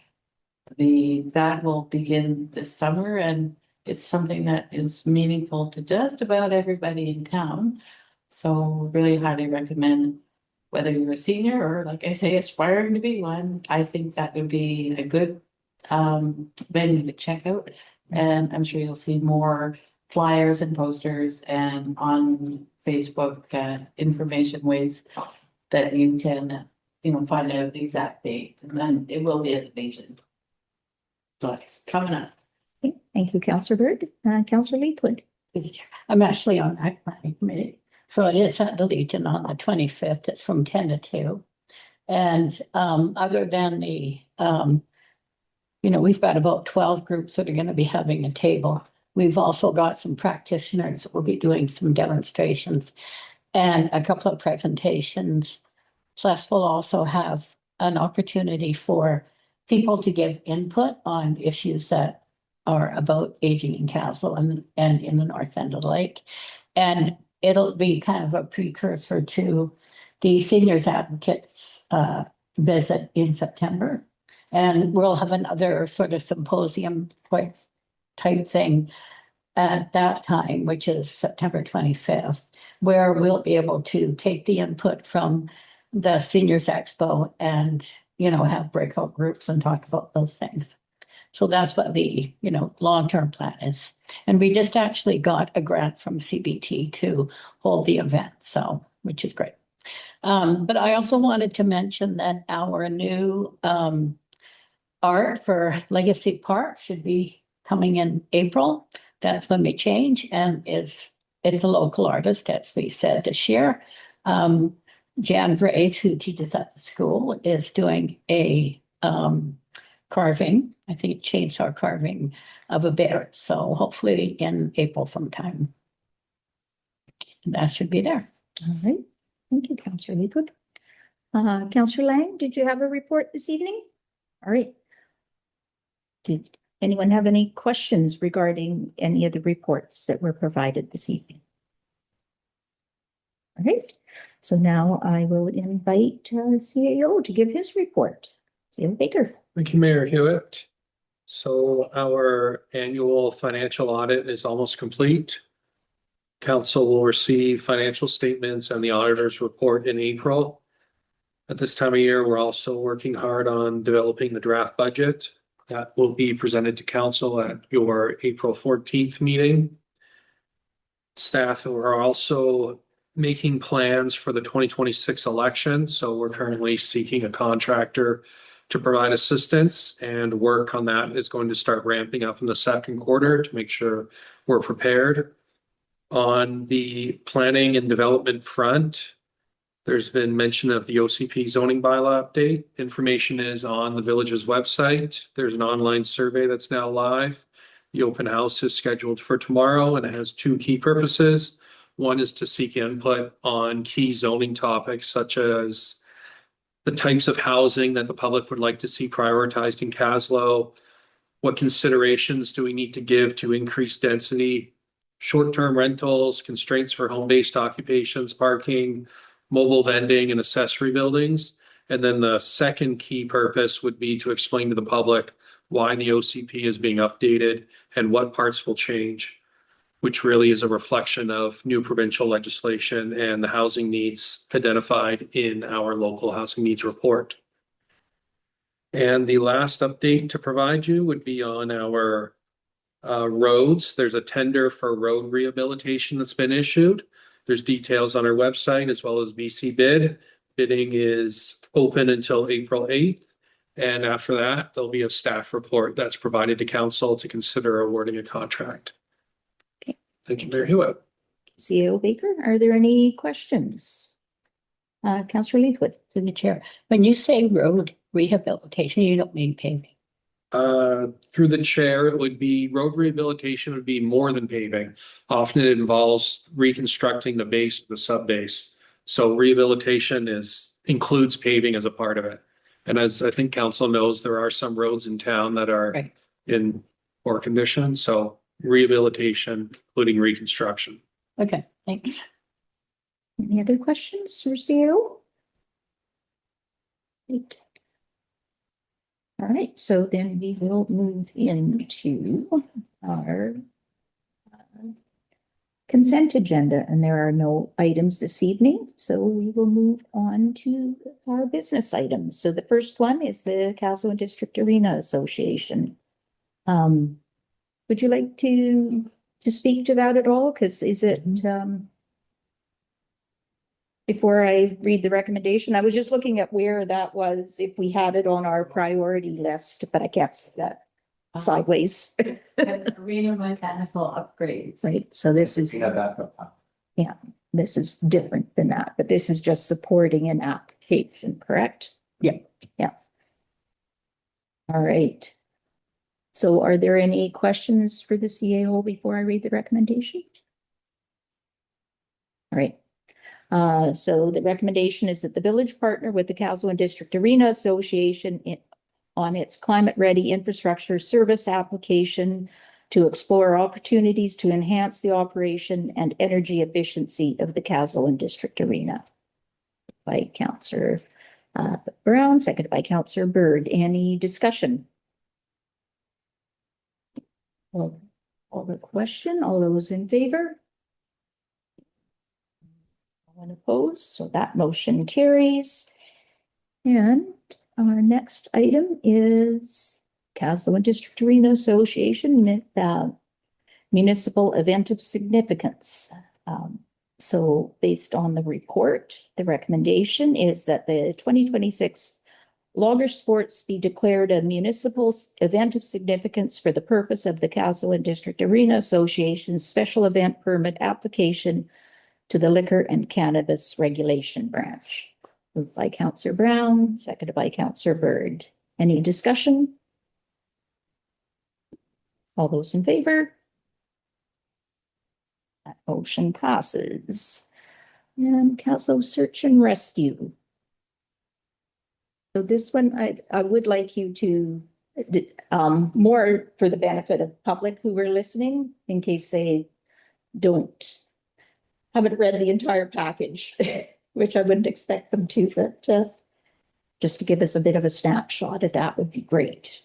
[SPEAKER 2] will begin this summer, and it's something that is meaningful to just about everybody in town. So really highly recommend, whether you're a senior or, like I say, aspiring to be one, I think that would be a good venue to check out. And I'm sure you'll see more flyers and posters and on Facebook information ways that you can, find out the exact date, and then it will be at the Legion. So it's coming up.
[SPEAKER 1] Okay, thank you, Councillor Bird. Councillor Leakwood.
[SPEAKER 6] I'm actually on that planning committee. So it is at the Legion on the 25th. It's from 10 to 2. And other than the, we've got about 12 groups that are going to be having a table. We've also got some practitioners that will be doing some demonstrations and a couple of presentations. Plus, we'll also have an opportunity for people to give input on issues that are about aging in Kaslo and in the north end of the lake. And it'll be kind of a precursor to the seniors advocates visit in September. And we'll have another sort of symposium type thing at that time, which is September 25th, where we'll be able to take the input from the Seniors Expo and, have breakout groups and talk about those things. So that's what the, long-term plan is. And we just actually got a grant from CBT to hold the event, so, which is great. But I also wanted to mention that our new art for Legacy Park should be coming in April. That's when we change, and it's a local artist, as we said this year. Jan Vraith, who teaches at the school, is doing a carving, I think chainsaw carving of a bear. So hopefully in April sometime. And that should be there.
[SPEAKER 1] All right. Thank you, Councillor Leakwood. Councillor Lang, did you have a report this evening? All right. Did anyone have any questions regarding any of the reports that were provided this evening? All right, so now I will invite CAO to give his report. CAO Baker.
[SPEAKER 3] Thank you, Mayor Hewitt. So our annual financial audit is almost complete. Council will receive financial statements and the auditor's report in April. At this time of year, we're also working hard on developing the draft budget that will be presented to council at your April 14th meeting. Staff are also making plans for the 2026 election. So we're currently seeking a contractor to provide assistance, and work on that is going to start ramping up in the second quarter to make sure we're prepared. On the planning and development front, there's been mention of the OCP zoning bylaw update. Information is on the village's website. There's an online survey that's now live. The open house is scheduled for tomorrow, and it has two key purposes. One is to seek input on key zoning topics, such as the types of housing that the public would like to see prioritized in Kaslo. What considerations do we need to give to increase density, short-term rentals, constraints for home-based occupations, parking, mobile vending, and accessory buildings. And then the second key purpose would be to explain to the public why the OCP is being updated and what parts will change, which really is a reflection of new provincial legislation and the housing needs identified in our local housing needs report. And the last update to provide you would be on our roads. There's a tender for road rehabilitation that's been issued. There's details on our website as well as BC Bid. Bidding is open until April 8th. And after that, there'll be a staff report that's provided to council to consider awarding a contract.
[SPEAKER 1] Okay.
[SPEAKER 3] Thank you, Mayor Hewitt.
[SPEAKER 1] CAO Baker, are there any questions? Councillor Leithwood.
[SPEAKER 6] To the chair. When you say road rehabilitation, you don't mean paving.
[SPEAKER 3] Through the chair, it would be road rehabilitation would be more than paving. Often it involves reconstructing the base, the sub-base. So rehabilitation includes paving as a part of it. And as I think council knows, there are some roads in town that are
[SPEAKER 6] Right.
[SPEAKER 3] in poor condition. So rehabilitation, including reconstruction.
[SPEAKER 6] Okay, thanks.
[SPEAKER 1] Any other questions for CAO? Great. All right, so then we will move into our consent agenda, and there are no items this evening, so we will move on to our business items. So the first one is the Kaslo and District Arena Association. Would you like to speak to that at all? Because is it before I read the recommendation, I was just looking at where that was, if we had it on our priority list, but I can't see that sideways.
[SPEAKER 2] Arena mechanical upgrades.
[SPEAKER 1] Right, so this is, this is different than that, but this is just supporting an application, correct?
[SPEAKER 6] Yeah.
[SPEAKER 1] Yeah. All right. So are there any questions for the CAO before I read the recommendation? All right. So the recommendation is that the village partner with the Kaslo and District Arena Association on its climate-ready infrastructure service application to explore opportunities to enhance the operation and energy efficiency of the Kaslo and District Arena. By Councillor Brown, seconded by Councillor Bird. Any discussion? Well, all the question, all those in favor? One opposed, so that motion carries. And our next item is Kaslo and District Arena Association municipal event of significance. So based on the report, the recommendation is that the 2026 Logger Sports be declared a municipal event of significance for the purpose of the Kaslo and District Arena Association's special event permit application to the Liquor and Cannabis Regulation Branch. Moved by Councillor Brown, seconded by Councillor Bird. Any discussion? All those in favor? That motion passes. And Kaslo Search and Rescue. So this one, I would like you to More for the benefit of public who are listening, in case they haven't read the entire package, which I wouldn't expect them to, but just to give us a bit of a snapshot of that would be great.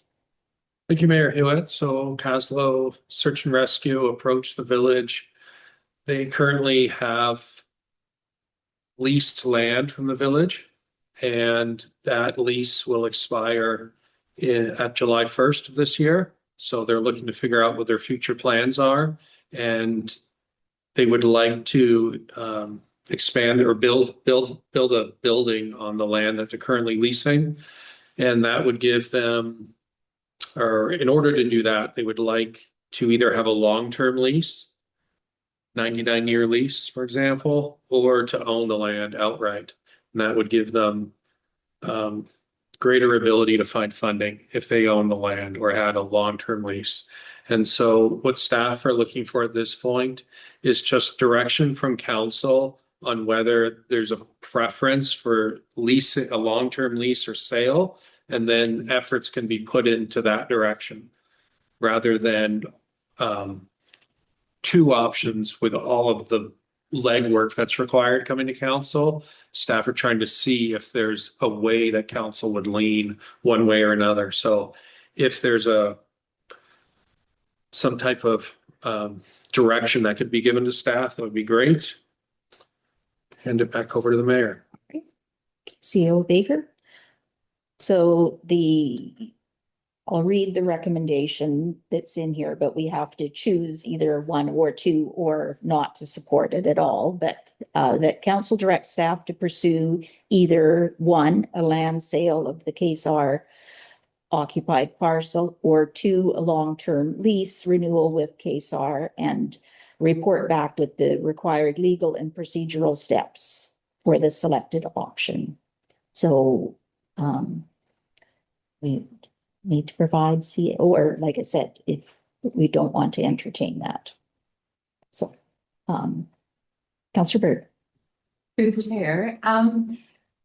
[SPEAKER 3] Thank you, Mayor Hewitt. So Kaslo Search and Rescue approached the village. They currently have leased land from the village, and that lease will expire at July 1st of this year. So they're looking to figure out what their future plans are, and they would like to expand or build a building on the land that they're currently leasing. And that would give them, or in order to do that, they would like to either have a long-term lease, 99-year lease, for example, or to own the land outright. And that would give them greater ability to find funding if they own the land or had a long-term lease. And so what staff are looking for at this point is just direction from council on whether there's a preference for leasing, a long-term lease or sale, and then efforts can be put into that direction rather than two options with all of the legwork that's required coming to council. Staff are trying to see if there's a way that council would lean one way or another. So if there's some type of direction that could be given to staff, that would be great. Hand it back over to the mayor.
[SPEAKER 1] CEO Baker. So I'll read the recommendation that's in here, but we have to choose either one or two or not to support it at all. But that council directs staff to pursue either one, a land sale of the KSR occupied parcel, or two, a long-term lease renewal with KSR, and report back with the required legal and procedural steps for the selected option. So we need to provide or like I said, if we don't want to entertain that. So, Councillor Bird.
[SPEAKER 2] Through the chair.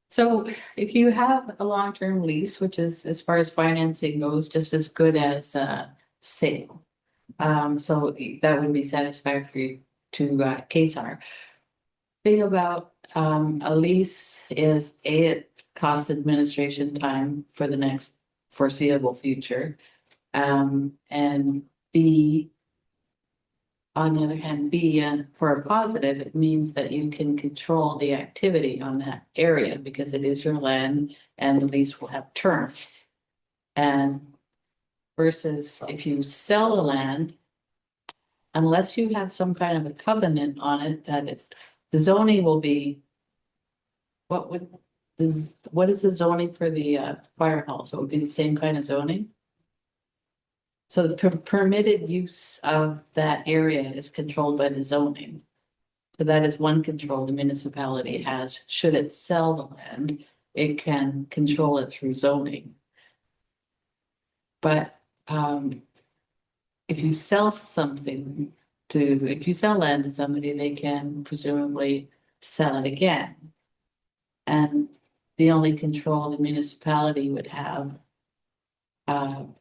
[SPEAKER 2] So if you have a long-term lease, which is, as far as financing goes, just as good as a sale. So that would be satisfactory to KSR. Thing about a lease is it costs administration time for the next foreseeable future. And B, on the other hand, for a positive, it means that you can control the activity on that area because it is your land and the lease will have terms. And versus if you sell the land, unless you have some kind of a covenant on it, that the zoning will be, what is the zoning for the fire hall? So it would be the same kind of zoning? So the permitted use of that area is controlled by the zoning. So that is one control the municipality has. Should it sell the land, it can control it through zoning. But if you sell land to somebody, they can presumably sell it again. And the only control the municipality would have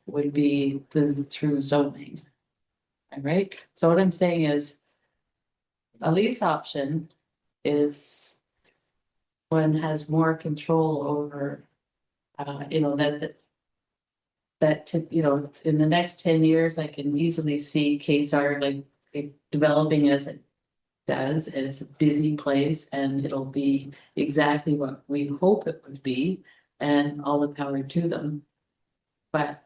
[SPEAKER 2] would be through zoning. All right. So what I'm saying is a lease option is one has more control over, that in the next 10 years, I can easily see KSR developing as it does, and it's a busy place, and it'll be exactly what we hope it would be, and all the power to them. But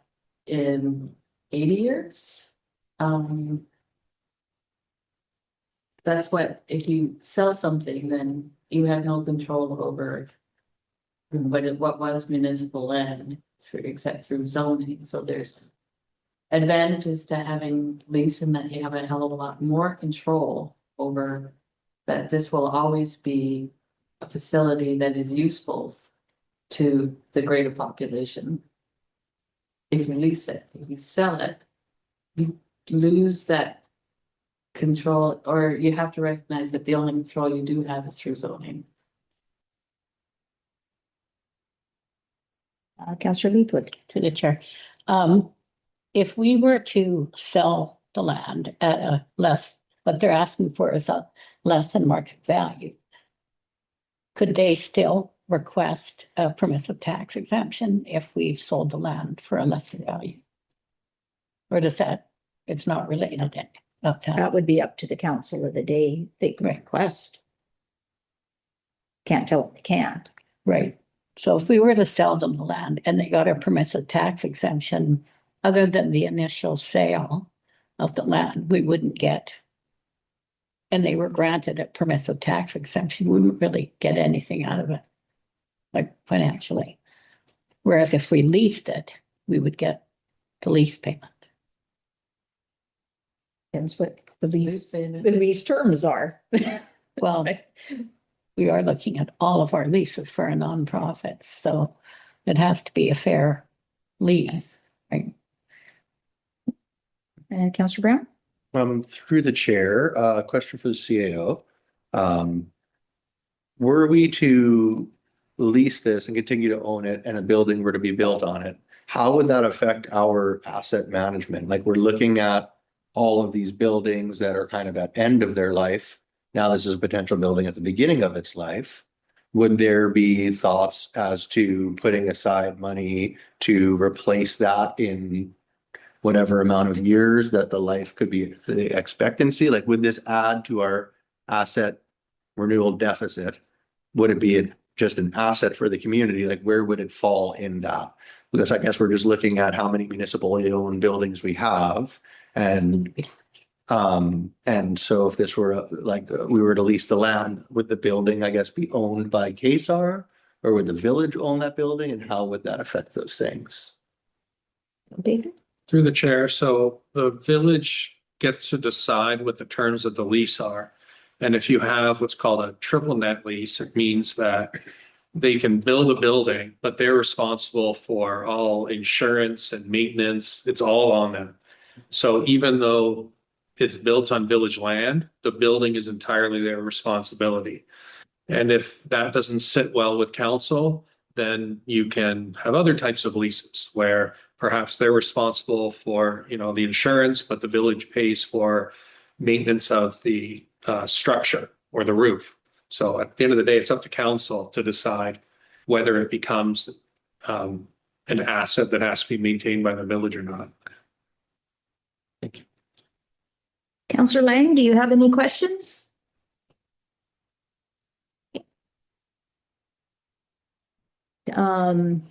[SPEAKER 2] in 80 years, that's what, if you sell something, then you have no control over what was municipal land except through zoning. So there's advantages to having lease in that you have a hell of a lot more control over that. This will always be a facility that is useful to the greater population. If you lease it, if you sell it, you lose that control, or you have to recognize that the only control you do have is through zoning.
[SPEAKER 1] Councillor Leafwood.
[SPEAKER 6] To the chair. If we were to sell the land at a less, what they're asking for is a less than market value, could they still request a permissive tax exemption if we sold the land for a lesser value? Or does that, it's not related up to,
[SPEAKER 1] That would be up to the council of the day. They can
[SPEAKER 6] Right.
[SPEAKER 1] request. Can't tell them they can't.
[SPEAKER 6] right? So if we were to sell them the land and they got a permissive tax exemption, other than the initial sale of the land, we wouldn't get. And they were granted a permissive tax exemption, we wouldn't really get anything out of it, like financially. Whereas if we leased it, we would get the lease payment.
[SPEAKER 1] Depends what the lease terms are.
[SPEAKER 6] Well, we are looking at all of our leases for a nonprofit, so it has to be a fair lease, right?
[SPEAKER 1] Councillor Brown?
[SPEAKER 5] Through the chair, a question for the CAO. Were we to lease this and continue to own it and a building were to be built on it, how would that affect our asset management? Like, we're looking at all of these buildings that are kind of at end of their life. Now this is a potential building at the beginning of its life. Would there be thoughts as to putting aside money to replace that in whatever amount of years that the life could be, the expectancy? Like, would this add to our asset renewal deficit? Would it be just an asset for the community? Like, where would it fall in that? Because I guess we're just looking at how many municipally owned buildings we have. And so if this were like, we were to lease the land, would the building, I guess, be owned by KSAR, or would the village own that building, and how would that affect those things?
[SPEAKER 1] David?
[SPEAKER 3] Through the chair, so the village gets to decide what the terms of the lease are. And if you have what's called a triple net lease, it means that they can build a building, but they're responsible for all insurance and maintenance. It's all on them. So even though it's built on village land, the building is entirely their responsibility. And if that doesn't sit well with council, then you can have other types of leases where perhaps they're responsible for, the insurance, but the village pays for maintenance of the structure or the roof. So at the end of the day, it's up to council to decide whether it becomes an asset that has to be maintained by the village or not.
[SPEAKER 5] Thank you.
[SPEAKER 1] Councillor Lang, do you have any questions? And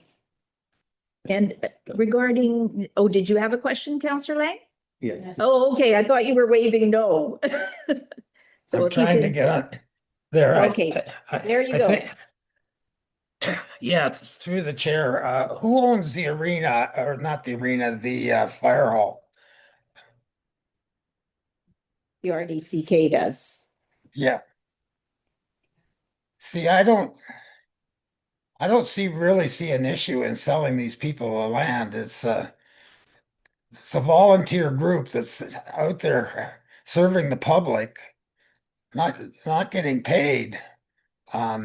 [SPEAKER 1] regarding, did you have a question, Councillor Lang?
[SPEAKER 5] Yeah.
[SPEAKER 1] Oh, okay, I thought you were waving no. So
[SPEAKER 8] I'm
[SPEAKER 1] if you
[SPEAKER 8] trying to
[SPEAKER 1] could-
[SPEAKER 8] get on there.
[SPEAKER 1] Okay, there you go.
[SPEAKER 8] Yeah, through the chair, who owns the arena, or not the arena, the fire hall?
[SPEAKER 1] The RDCK does.
[SPEAKER 8] Yeah. See, I don't really see an issue in selling these people the land. It's a volunteer group that's out there serving the public, not getting paid. I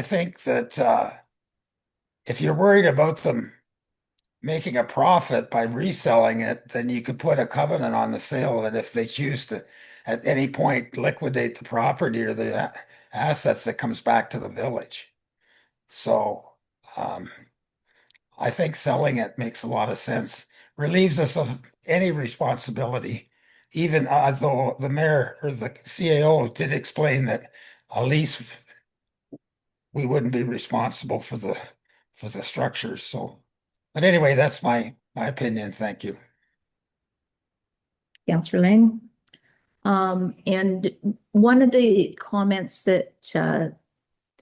[SPEAKER 8] think that if you're worried about them making a profit by reselling it, then you could put a covenant on the sale that if they choose to at any point liquidate the property or the assets, that comes back to the village. So I think selling it makes a lot of sense, relieves us of any responsibility, even though the mayor or the CAO did explain that a lease, we wouldn't be responsible for the structures. So, but anyway, that's my opinion. Thank you.
[SPEAKER 1] Councillor Lang. And one of the comments that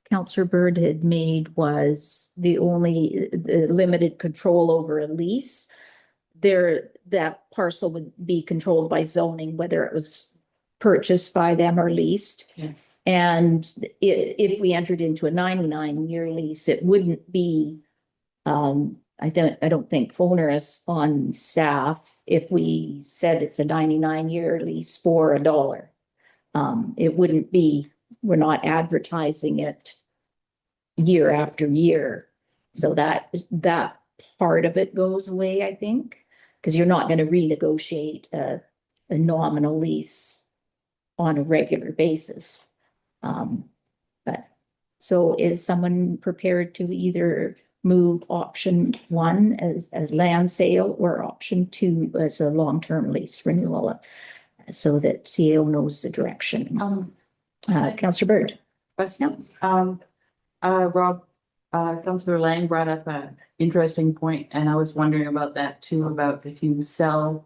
[SPEAKER 1] Councillor Bird had made was the limited control over a lease. That parcel would be controlled by zoning, whether it was purchased by them or leased.
[SPEAKER 2] Yes.
[SPEAKER 1] And if we entered into a 99-year lease, it wouldn't be, I don't think onerous on staff if we said it's a 99-year lease for $1. It wouldn't be, we're not advertising it year after year. So that part of it goes away, I think, because you're not going to renegotiate a nominal lease on a regular basis. But so is someone prepared to either move option one as land sale or option two as a long-term lease renewal so that CAO knows the direction? Councillor Bird.
[SPEAKER 9] Question. Rob, Councillor Lang brought up an interesting point, and I was wondering about that too, about if you sell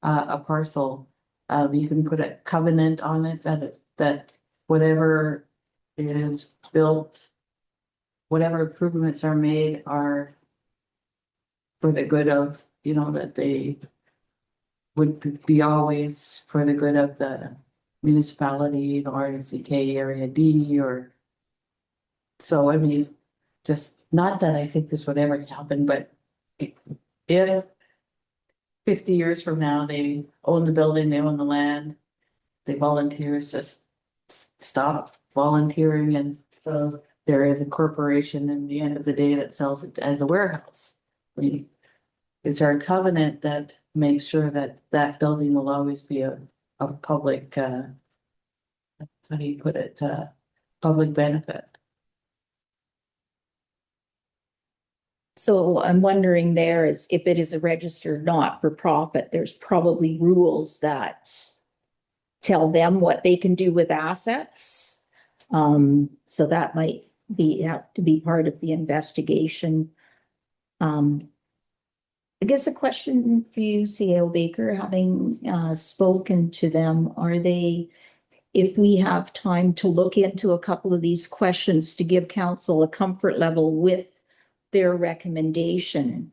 [SPEAKER 9] a parcel, you can put a covenant on it that whatever is built, whatever improvements are made are for the good of, that they would be always for the good of the municipality, the RDCK Area D, or so, I mean, just not that I think this would ever happen, but if 50 years from now, they own the building, they own the land, the volunteers just stop volunteering, and so there is a corporation in the end of the day that sells it as a warehouse. I mean, is there a covenant that makes sure that that building will always be a public, how do you put it, public benefit?
[SPEAKER 1] So I'm wondering there is if it is a registered not-for-profit, there's probably rules that tell them what they can do with assets. So that might have to be part of the investigation. I guess a question for you, CAO Baker, having spoken to them, if we have time to look into a couple of these questions to give council a comfort level with their recommendation,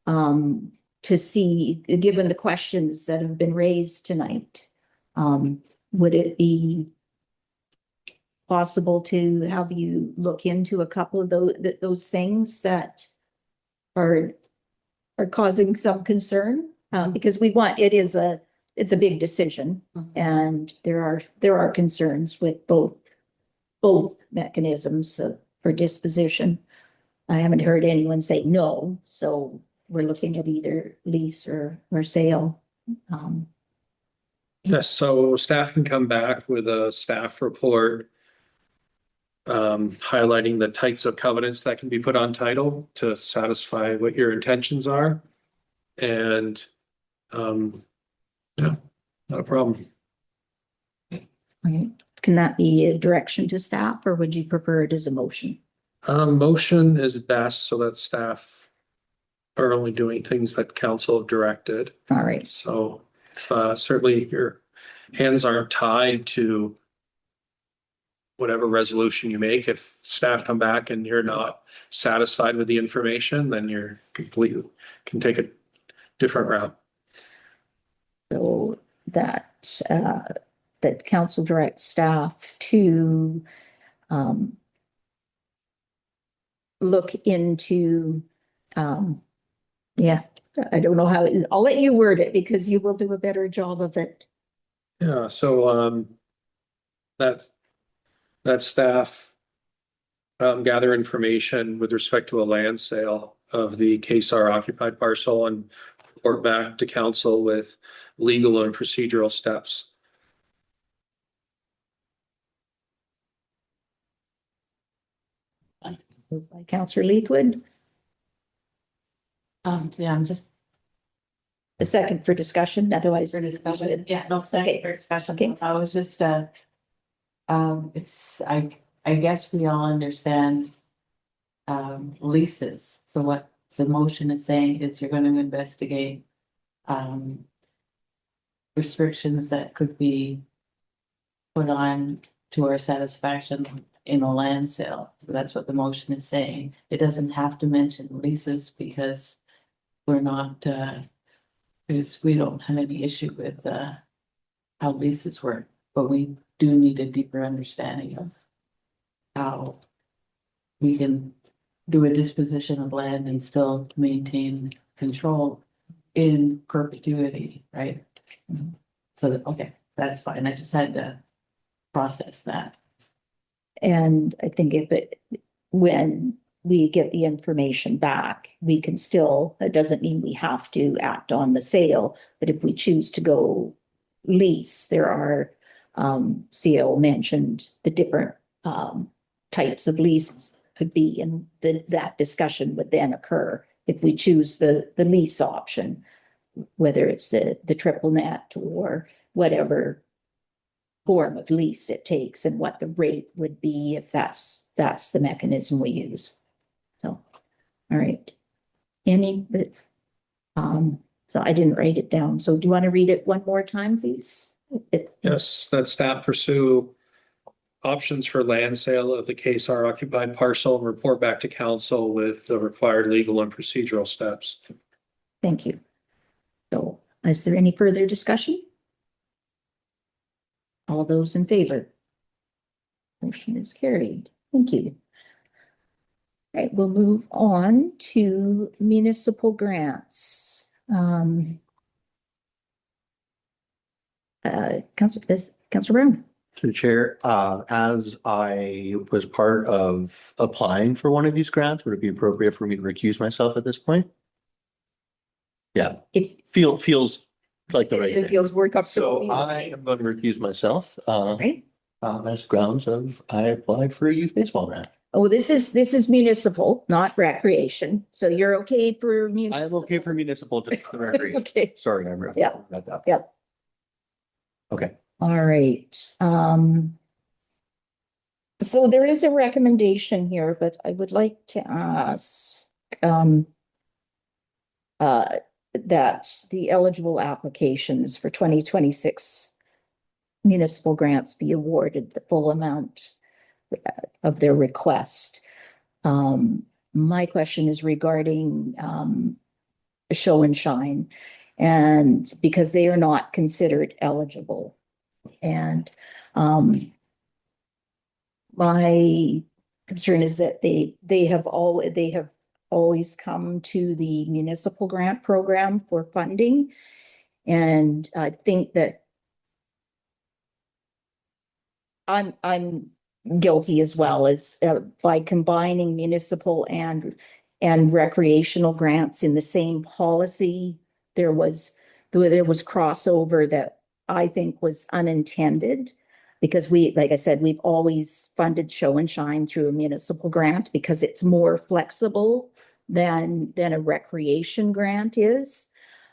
[SPEAKER 1] to see, given the questions that have been raised tonight, would it be possible to have you look into a couple of those things that are causing some concern? Because it's a big decision, and there are concerns with both mechanisms for disposition. I haven't heard anyone say no, so we're looking at either lease or sale.
[SPEAKER 3] Yes, so staff can come back with a staff report highlighting the types of covenants that can be put on title to satisfy what your intentions are. And yeah, not a problem.
[SPEAKER 1] Right. Can that be a direction to staff, or would you prefer it as a motion?
[SPEAKER 3] Motion is best so that staff are only doing things that council have directed.
[SPEAKER 1] All right.
[SPEAKER 3] So if certainly your hands aren't tied to whatever resolution you make, if staff come back and you're not satisfied with the information, then you're completely can take a different route.
[SPEAKER 1] So that council directs staff to look into, yeah, I don't know how, I'll let you word it because you will do a better job of it.
[SPEAKER 3] Yeah, so that staff gather information with respect to a land sale of the KSAR occupied parcel and report back to council with legal and procedural steps.
[SPEAKER 1] Moved by Councillor Leithwood,
[SPEAKER 9] Yeah, I'm just
[SPEAKER 1] a second for discussion, otherwise.
[SPEAKER 9] for discussion. Yeah, no,
[SPEAKER 1] Okay.
[SPEAKER 9] thanks for discussion.
[SPEAKER 1] Okay.
[SPEAKER 9] I was just, I guess we all understand leases. So what the motion is saying is you're going to investigate restrictions that could be put on to our satisfaction in a land sale. So that's what the motion is saying. It doesn't have to mention leases because we're not, because we don't have any issue with how leases work, but we do need a deeper understanding of how we can do a disposition of land and still maintain control in perpetuity, right? So that, okay, that's fine. I just had to process that.
[SPEAKER 1] And I think when we get the information back, we can still, that doesn't mean we have to act on the sale, but if we choose to go lease, there are, CO mentioned the different, types of leases could be, and that discussion would then occur if we choose the lease option, whether it's the triple net or whatever form of lease it takes, and what the rate would be if that's the mechanism we use. So, all right. Any, so I didn't write it down. So do you want to read it one more time, please?
[SPEAKER 3] Yes, that staff pursue options for land sale of the KSAR occupied parcel and report back to council with the required legal and procedural steps.
[SPEAKER 1] Thank you. So is there any further discussion? All those in favor? Motion is carried. Thank you. All right, we'll move on to municipal grants. Councilor Brown.
[SPEAKER 5] Through the chair, as I was part of applying for one of these grants, would it be appropriate for me to recuse myself at this point? Yeah,
[SPEAKER 1] It
[SPEAKER 5] feels like the right
[SPEAKER 1] it
[SPEAKER 5] thing.
[SPEAKER 1] feels more comfortable.
[SPEAKER 5] So I am going to recuse myself,
[SPEAKER 1] Right?
[SPEAKER 5] as grounds of I applied for a youth baseball grant.
[SPEAKER 1] Oh, this is municipal, not recreation. So you're okay for
[SPEAKER 5] I am
[SPEAKER 1] municipal?
[SPEAKER 5] okay for municipal, just for recreation.
[SPEAKER 1] Okay.
[SPEAKER 5] Sorry, I read
[SPEAKER 1] Yeah.
[SPEAKER 5] that.
[SPEAKER 1] Yep.
[SPEAKER 5] Okay.
[SPEAKER 1] All right. So there is a recommendation here, but I would like to ask, that the eligible applications for 2026 municipal grants be awarded the full amount of their request. My question is regarding, show and shine, and because they are not considered eligible. And, my concern is that they have always come to the municipal grant program for funding. And I think that I'm guilty as well, as by combining municipal and recreational grants in the same policy, there was crossover that I think was unintended. Because like I said, we've always funded show and shine through a municipal grant because it's more flexible than a recreation grant is.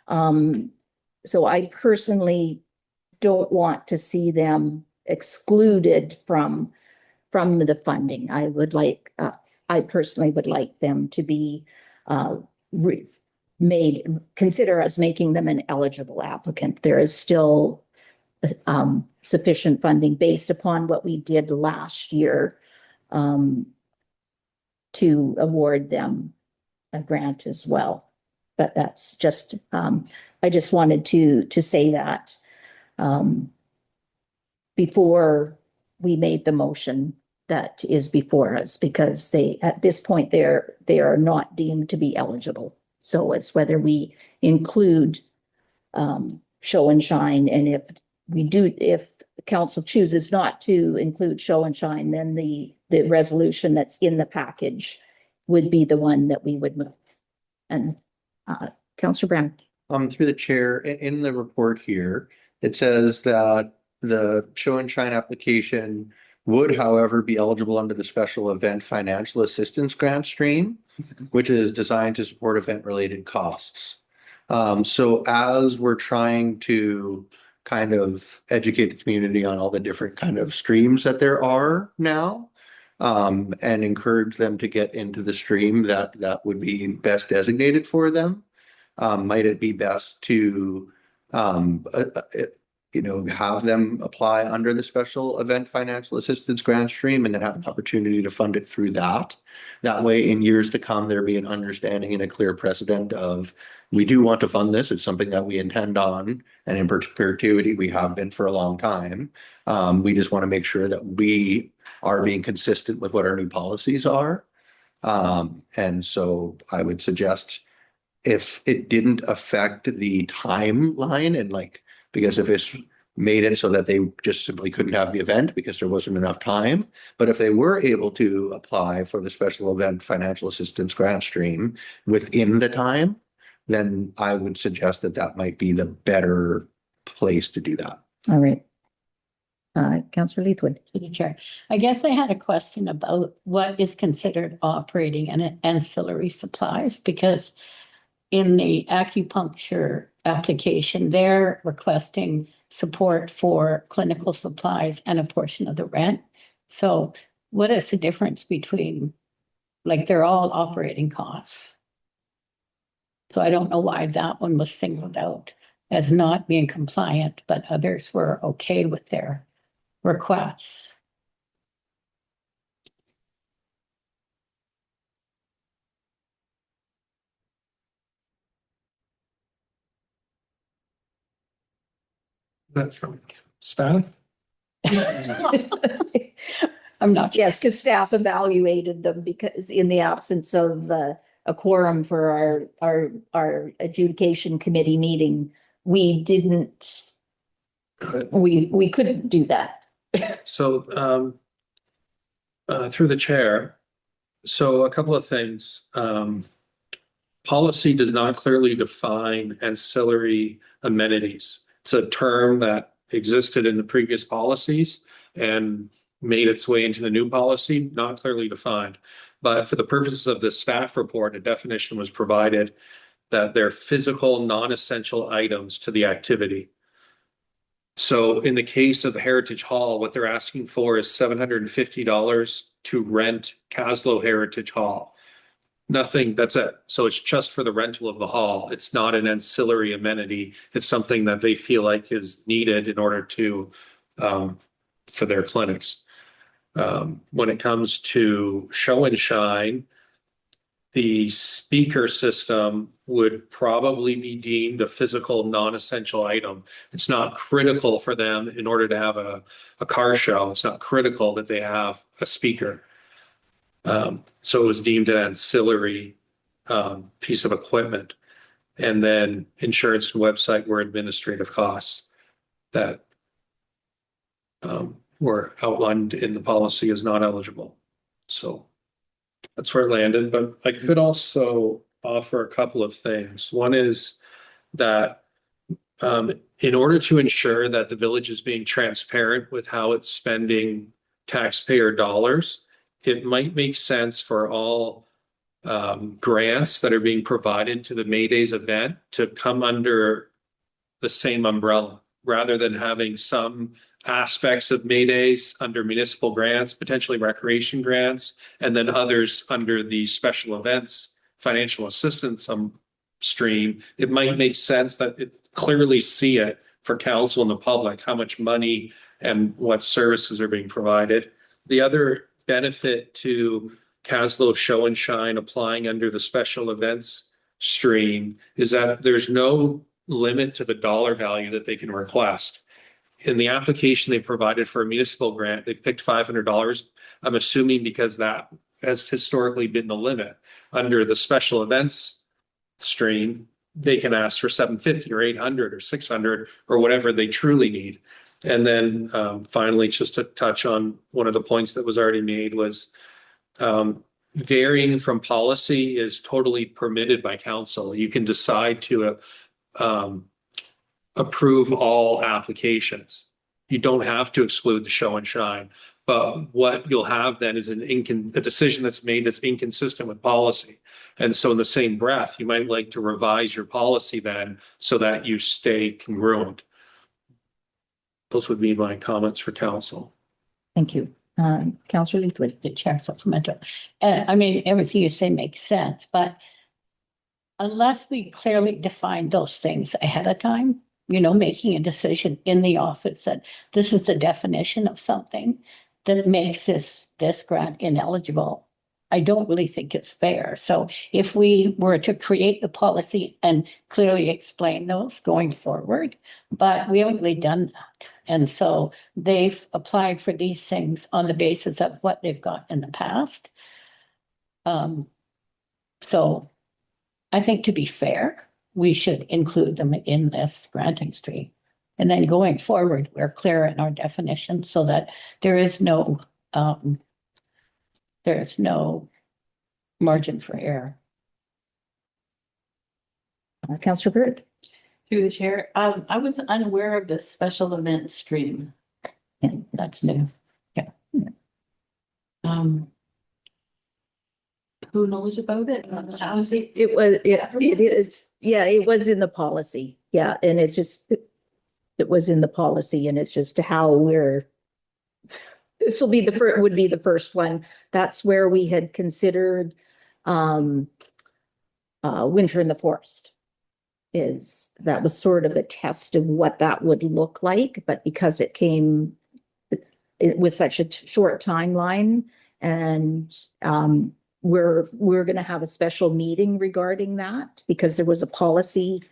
[SPEAKER 1] So I personally don't want to see them excluded from the funding. I personally would like them to be consider us making them an eligible applicant. There is still sufficient funding based upon what we did last year to award them a grant as well. But that's just, I just wanted to say that before we made the motion that is before us, because at this point, they are not deemed to be eligible. So it's whether we include show and shine, and if council chooses not to include show and shine, then the resolution that's in the package would be the one that we would move. And Councillor Brown.
[SPEAKER 5] Through the chair, in the report here, it says that the show and shine application would, however, be eligible under the special event financial assistance grant stream, which is designed to support event-related costs. So as we're trying to kind of educate the community on all the different kind of streams that there are now, and encourage them to get into the stream that would be best designated for them, might it be best to have them apply under the special event financial assistance grant stream and then have an opportunity to fund it through that. That way, in years to come, there be an understanding and a clear precedent of, we do want to fund this. It's something that we intend on, and in perpetuity, we have been for a long time. We just want to make sure that we are being consistent with what our new policies are. And so I would suggest, if it didn't affect the timeline, and because if it's made it so that they just simply couldn't have the event because there wasn't enough time. But if they were able to apply for the special event financial assistance grant stream within the time, then I would suggest that that might be the better place to do that.
[SPEAKER 1] All right. Councillor Leithwood.
[SPEAKER 6] To the chair. I guess I had a question about what is considered operating and ancillary supplies, because in the acupuncture application, they're requesting support for clinical supplies and a portion of the rent. So what is the difference between, like, they're all operating costs? So I don't know why that one was singled out as not being compliant, but others were okay with their requests.
[SPEAKER 3] That's from staff.
[SPEAKER 6] I'm not sure.
[SPEAKER 1] Yes, because staff evaluated them because in the absence of a quorum for our adjudication committee meeting, we didn't, we couldn't do that.
[SPEAKER 3] So, through the chair, so a couple of things. Policy does not clearly define ancillary amenities. It's a term that existed in the previous policies and made its way into the new policy, not clearly defined. But for the purposes of the staff report, a definition was provided that they're physical, non-essential items to the activity. So in the case of the Heritage Hall, what they're asking for is $750 to rent Kaslo Heritage Hall. Nothing, that's it. So it's just for the rental of the hall. It's not an ancillary amenity. It's something that they feel like is needed in order to, for their clinics. When it comes to show and shine, the speaker system would probably be deemed a physical non-essential item. It's not critical for them in order to have a car show. It's not critical that they have a speaker. So it was deemed an ancillary piece of equipment. And then insurance and website were administrative costs that were outlined in the policy as not eligible. So that's where it landed. But I could also offer a couple of things. One is that in order to ensure that the village is being transparent with how it's spending taxpayer dollars, it might make sense for all grants that are being provided to the May Days event to come under the same umbrella, rather than having some aspects of May Days under municipal grants, potentially recreation grants, and then others under the special events financial assistance stream. It might make sense that it clearly see it for council and the public, how much money and what services are being provided. The other benefit to Kaslo Show and Shine applying under the special events stream is that there's no limit to the dollar value that they can request. In the application they provided for a municipal grant, they picked $500. I'm assuming because that has historically been the limit. Under the special events stream, they can ask for $750 or $800 or $600 or whatever they truly need. And then finally, just to touch on one of the points that was already made was varying from policy is totally permitted by council. You can decide to approve all applications. You don't have to exclude the show and shine. But what you'll have then is a decision that's made that's inconsistent with policy. And so in the same breath, you might like to revise your policy then so that you stay congruent. Those would be my comments for council.
[SPEAKER 1] Thank you. Councillor Leithwood.
[SPEAKER 6] The chair supplemental. I mean, everything you say makes sense, but unless we clearly define those things ahead of time, you know, making a decision in the office that this is the definition of something that makes this grant ineligible, I don't really think it's fair. So if we were to create the policy and clearly explain those going forward, but we haven't really done that. And so they've applied for these things on the basis of what they've got in the past. So I think to be fair, we should include them in this granting stream. And then going forward, we're clear in our definition so that there is no margin for error.
[SPEAKER 1] Councillor Bird?
[SPEAKER 9] Through the chair, I was unaware of the special event stream.
[SPEAKER 6] And that's new.
[SPEAKER 9] Um. Who knows about it? How is it?
[SPEAKER 1] It was, it is, yeah, it was in the policy. Yeah, and it's just, it was in the policy and it's just how this will be the first, would be the first one. That's where we had considered winter in the forest. That was sort of a test of what that would look like, but because it came, it was such a short timeline, and we're going to have a special meeting regarding that because there was a policy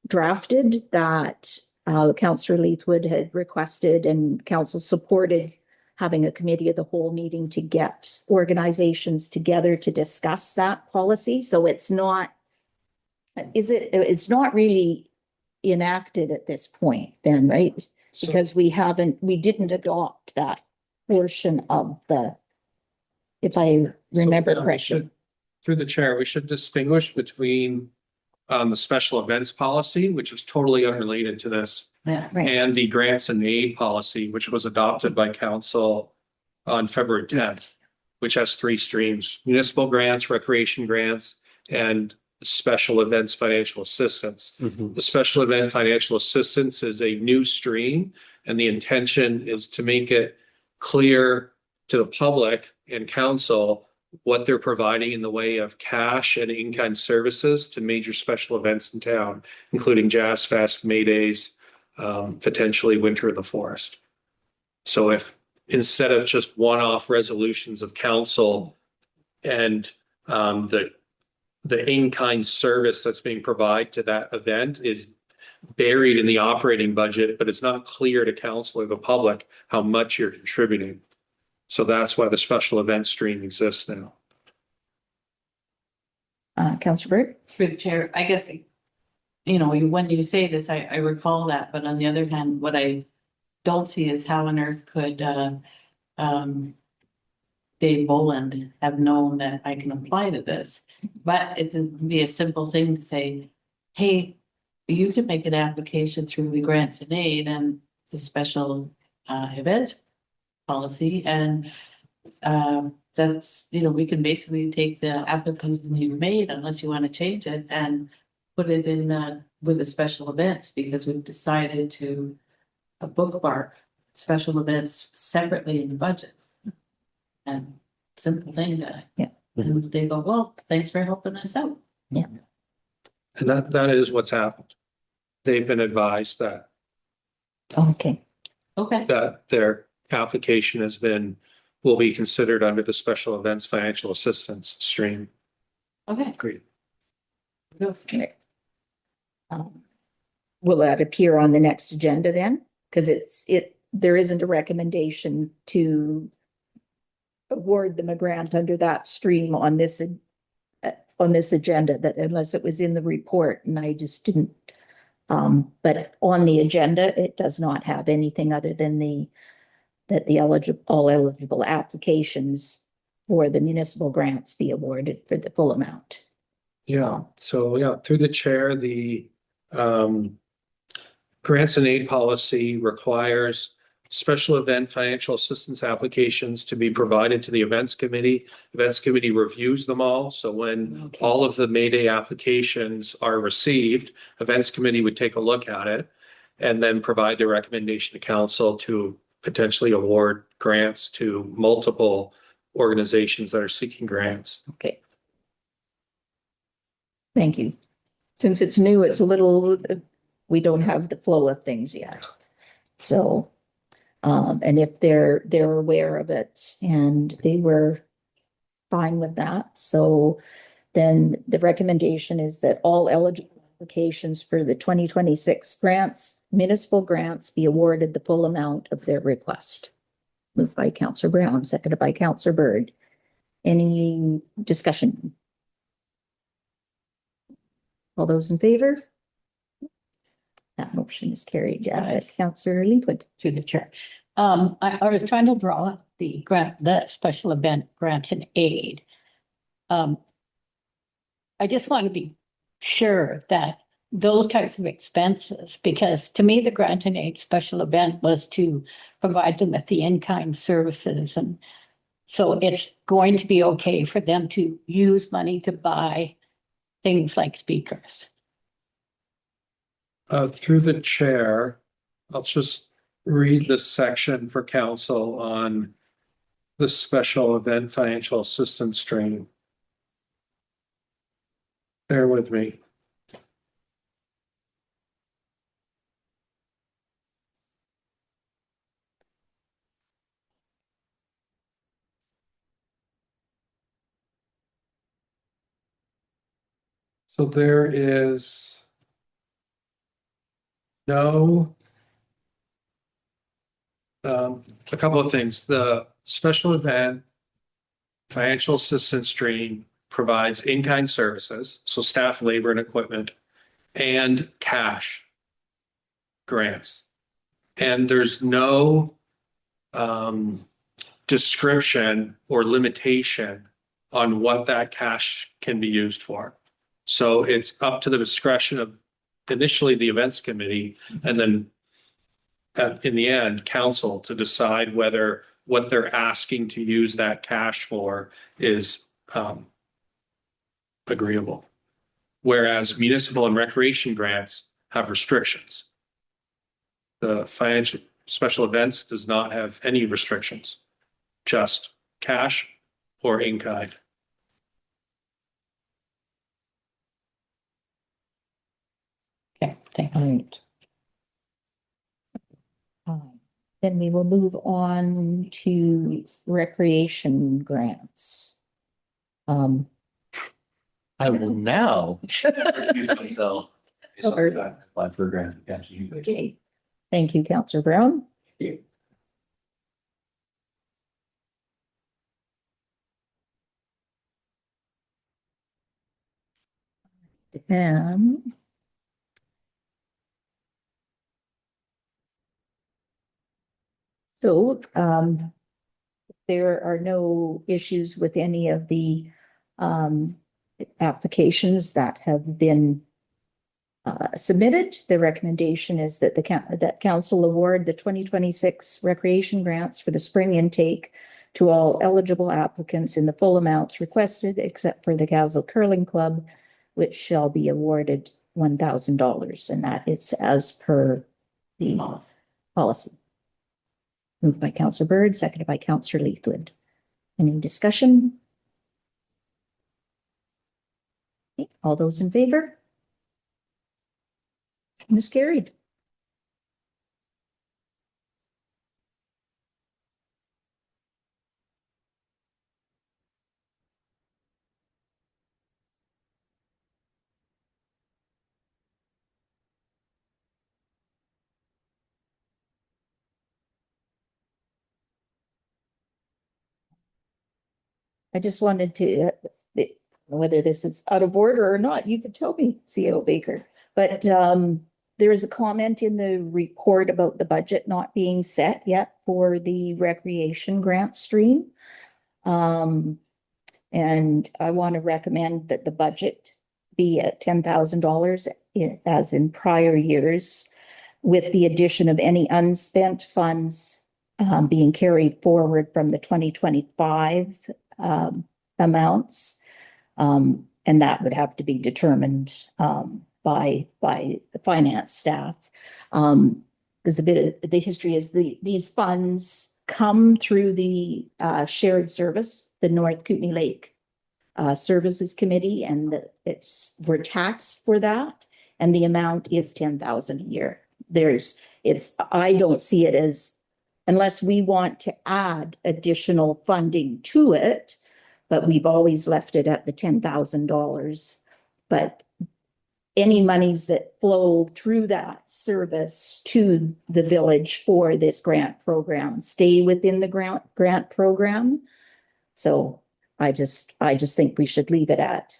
[SPEAKER 1] drafted that Councillor Leithwood had requested, and council supported having a committee of the whole meeting to get organizations together to discuss that policy. So it's not, it's not really enacted at this point, Ben, right? Because we didn't adopt that portion of the, if I remember
[SPEAKER 3] So, yeah, we
[SPEAKER 1] correctly.
[SPEAKER 3] should- Through the chair, we should distinguish between the special events policy, which is totally unrelated to this,
[SPEAKER 9] Yeah.
[SPEAKER 1] Right.
[SPEAKER 3] and the grants and aid policy, which was adopted by council on February 10th, which has three streams: municipal grants, recreation grants, and special events financial assistance. The special event financial assistance is a new stream, and the intention is to make it clear to the public and council what they're providing in the way of cash and in-kind services to major special events in town, including Jazz Fest, May Days, potentially Winter in the Forest. So if instead of just one-off resolutions of council and the in-kind service that's being provided to that event is buried in the operating budget, but it's not clear to council or the public how much you're contributing. So that's why the special event stream exists now.
[SPEAKER 1] Councillor Bird?
[SPEAKER 9] Through the chair, I guess, when you say this, I recall that, but on the other hand, what I don't see is how on earth could, Dave Boland have known that I can apply to this. But it would be a simple thing to say, hey, you can make an application through the grants and aid and the special events policy, and that's, we can basically take the application you've made, unless you want to change it, and put it in with the special events, because we've decided to bookmark special events separately in the budget. And simple thing that,
[SPEAKER 1] Yeah.
[SPEAKER 9] and they go, well, thanks for helping us out.
[SPEAKER 3] And that is what's happened. They've been advised that
[SPEAKER 1] Okay.
[SPEAKER 9] Okay.
[SPEAKER 3] their application will be considered under the special events financial assistance stream.
[SPEAKER 9] Okay.
[SPEAKER 3] Great.
[SPEAKER 1] Okay. Will that appear on the next agenda then? Because there isn't a recommendation to award them a grant under that stream on this agenda, that unless it was in the report, and I just didn't. But on the agenda, it does not have anything other than that all eligible applications for the municipal grants be awarded for the full amount.
[SPEAKER 3] Yeah, so yeah, through the chair, the grants and aid policy requires special event financial assistance applications to be provided to the events committee. Events committee reviews them all. So when all of the May Day applications are received, events committee would take a look at it and then provide the recommendation to council to potentially award grants to multiple organizations that are seeking grants.
[SPEAKER 1] Okay. Thank you. Since it's new, it's a little, we don't have the flow of things yet. So, and if they're aware of it and they were fine with that, so then the recommendation is that all eligible applications for the 2026 municipal grants be awarded the full amount of their request. Moved by Councillor Brown, seconded by Councillor Bird. Any discussion? All those in favor? That motion is carried. Councillor Leetwood.
[SPEAKER 6] To the chair. I was trying to draw up the grant, the special event grant and aid. I just want to be sure that those types of expenses, because to me, the grant and aid special event was to provide them with the in-kind services. And so it's going to be okay for them to use money to buy things like speakers.
[SPEAKER 3] Through the chair, I'll just read this section for council on the special event financial assistance stream. Bear with me. So there is no, a couple of things. The special event financial assistance stream provides in-kind services, so staff, labor, and equipment, and cash grants. And there's no description or limitation on what that cash can be used for. So it's up to the discretion of initially the events committee, and then in the end, council to decide whether what they're asking to use that cash for is agreeable. Whereas municipal and recreation grants have restrictions. The financial special events does not have any restrictions, just cash or in kind.
[SPEAKER 6] Okay, thanks.
[SPEAKER 1] All right. Then we will move on to recreation grants.
[SPEAKER 5] I will now. introduce myself.
[SPEAKER 1] Sorry.
[SPEAKER 5] Apply for a grant. Yes, you could.
[SPEAKER 1] Okay, thank you, Councillor Brown. And so there are no issues with any of the applications that have been submitted. The recommendation is that that council award the 2026 recreation grants for the spring intake to all eligible applicants in the full amounts requested, except for the Kaslo Curling Club, which shall be awarded $1,000, and that is as per the policy. Moved by Councillor Bird, seconded by Councillor Leithwood. Any discussion? Okay, all those in favor? Ms. carried. I just wanted to, whether this is out of order or not, you could tell me, CEO Baker. But there is a comment in the report about the budget not being set yet for the recreation grant stream. And I want to recommend that the budget be at $10,000 as in prior years, with the addition of any unspent funds being carried forward from the 2025 amounts. And that would have to be determined by the finance staff. There's a bit of the history is these funds come through the shared service, the North Kootenay Lake Services Committee, and we're taxed for that, and the amount is $10,000 a year. I don't see it as, unless we want to add additional funding to it, but we've always left it at the $10,000. But any monies that flow through that service to the village for this grant program stay within the grant program. So I just think we should leave it at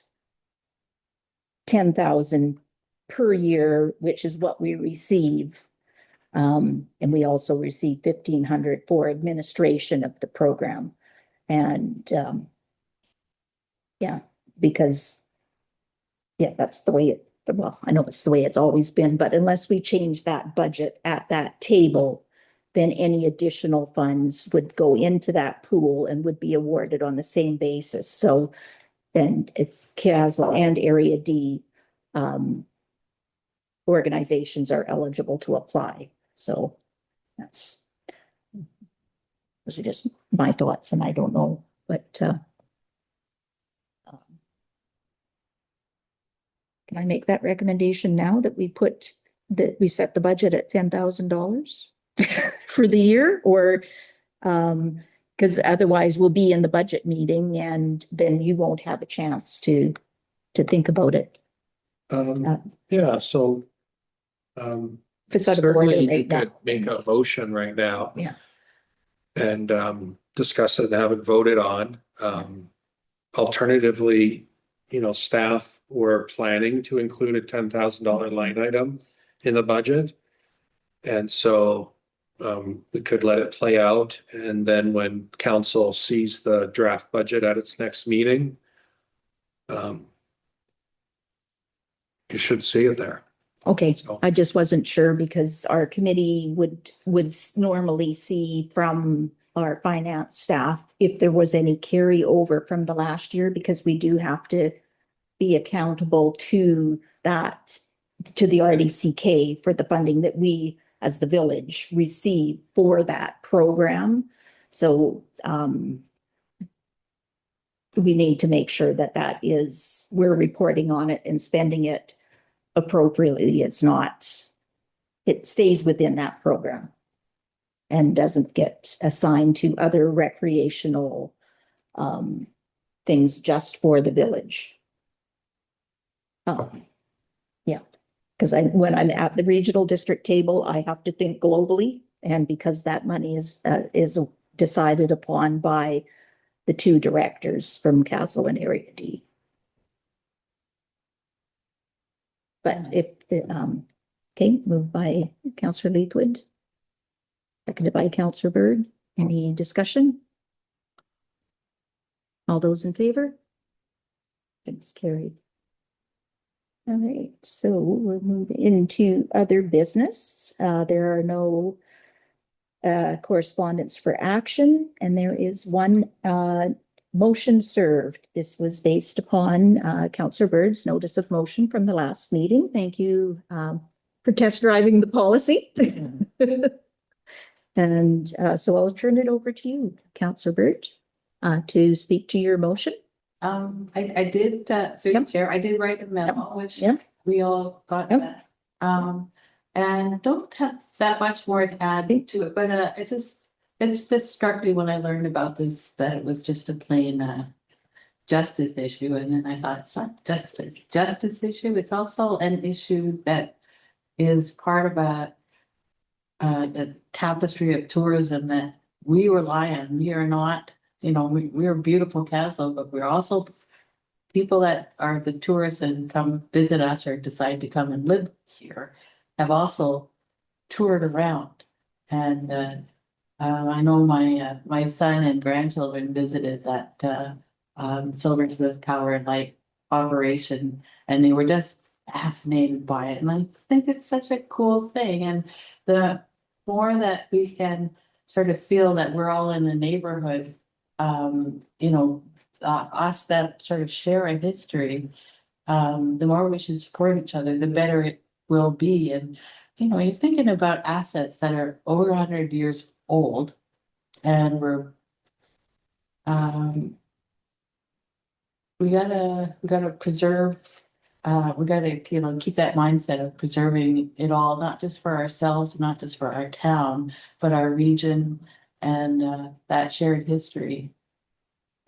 [SPEAKER 1] 10,000 per year, which is what we receive. And we also receive 1,500 for administration of the program. And, yeah, because, yeah, that's the way it, well, I know it's the way it's always been, but unless we change that budget at that table, then any additional funds would go into that pool and would be awarded on the same basis. So, and if Kaslo and Area D, organizations are eligible to apply. So that's, those are just my thoughts, and I don't know, but can I make that recommendation now that we set the budget at $10,000 for the year, or because otherwise we'll be in the budget meeting and then you won't have a chance to think about it.
[SPEAKER 3] Yeah, so
[SPEAKER 1] If it's out of order
[SPEAKER 3] certainly you
[SPEAKER 1] right now.
[SPEAKER 3] could make a motion right now.
[SPEAKER 1] Yeah.
[SPEAKER 3] And discuss it and have it voted on. Alternatively, staff were planning to include a $10,000 line item in the budget. And so we could let it play out. And then when council sees the draft budget at its next meeting, you should see it there.
[SPEAKER 1] Okay,
[SPEAKER 3] So-
[SPEAKER 1] I just wasn't sure because our committee would normally see from our finance staff if there was any carryover from the last year, because we do have to be accountable to that, to the RDCK for the funding that we, as the village, receive for that program. So we need to make sure that we're reporting on it and spending it appropriately. It stays within that program and doesn't get assigned to other recreational things just for the village. Yeah, because when I'm at the regional district table, I have to think globally, and because that money is decided upon by the two directors from Kaslo and Area D. But if, okay, moved by Councillor Leithwood, seconded by Councillor Bird. Any discussion? All those in favor? It's carried. All right, so we'll move into other business. There are no correspondence for action, and there is one motion served. This was based upon Councillor Bird's notice of motion from the last meeting. Thank you for test driving the policy. And so I'll turn it over to you, Councillor Bird, to speak to your motion.
[SPEAKER 9] I did, through the chair, I did write a memo, which
[SPEAKER 1] Yep.
[SPEAKER 9] we all got
[SPEAKER 1] Yep.
[SPEAKER 9] that. And don't have that much more to add to it, but it's just struck me when I learned about this, that it was just a plain justice issue. And then I thought, it's not just a justice issue, it's also an issue that is part of the tapestry of tourism that we rely on. We are not, we're a beautiful Kaslo, but we're also people that are the tourists and come visit us or decide to come and live here have also toured around. And I know my son and grandchildren visited that Silversmith Power and Light operation, and they were just fascinated by it. And I think it's such a cool thing. And the more that we can sort of feel that we're all in a neighborhood, us that sort of share a history, the more we should support each other, the better it will be. And you're thinking about assets that are over 100 years old, and we gotta preserve. We gotta keep that mindset of preserving it all, not just for ourselves, not just for our town, but our region and that shared history.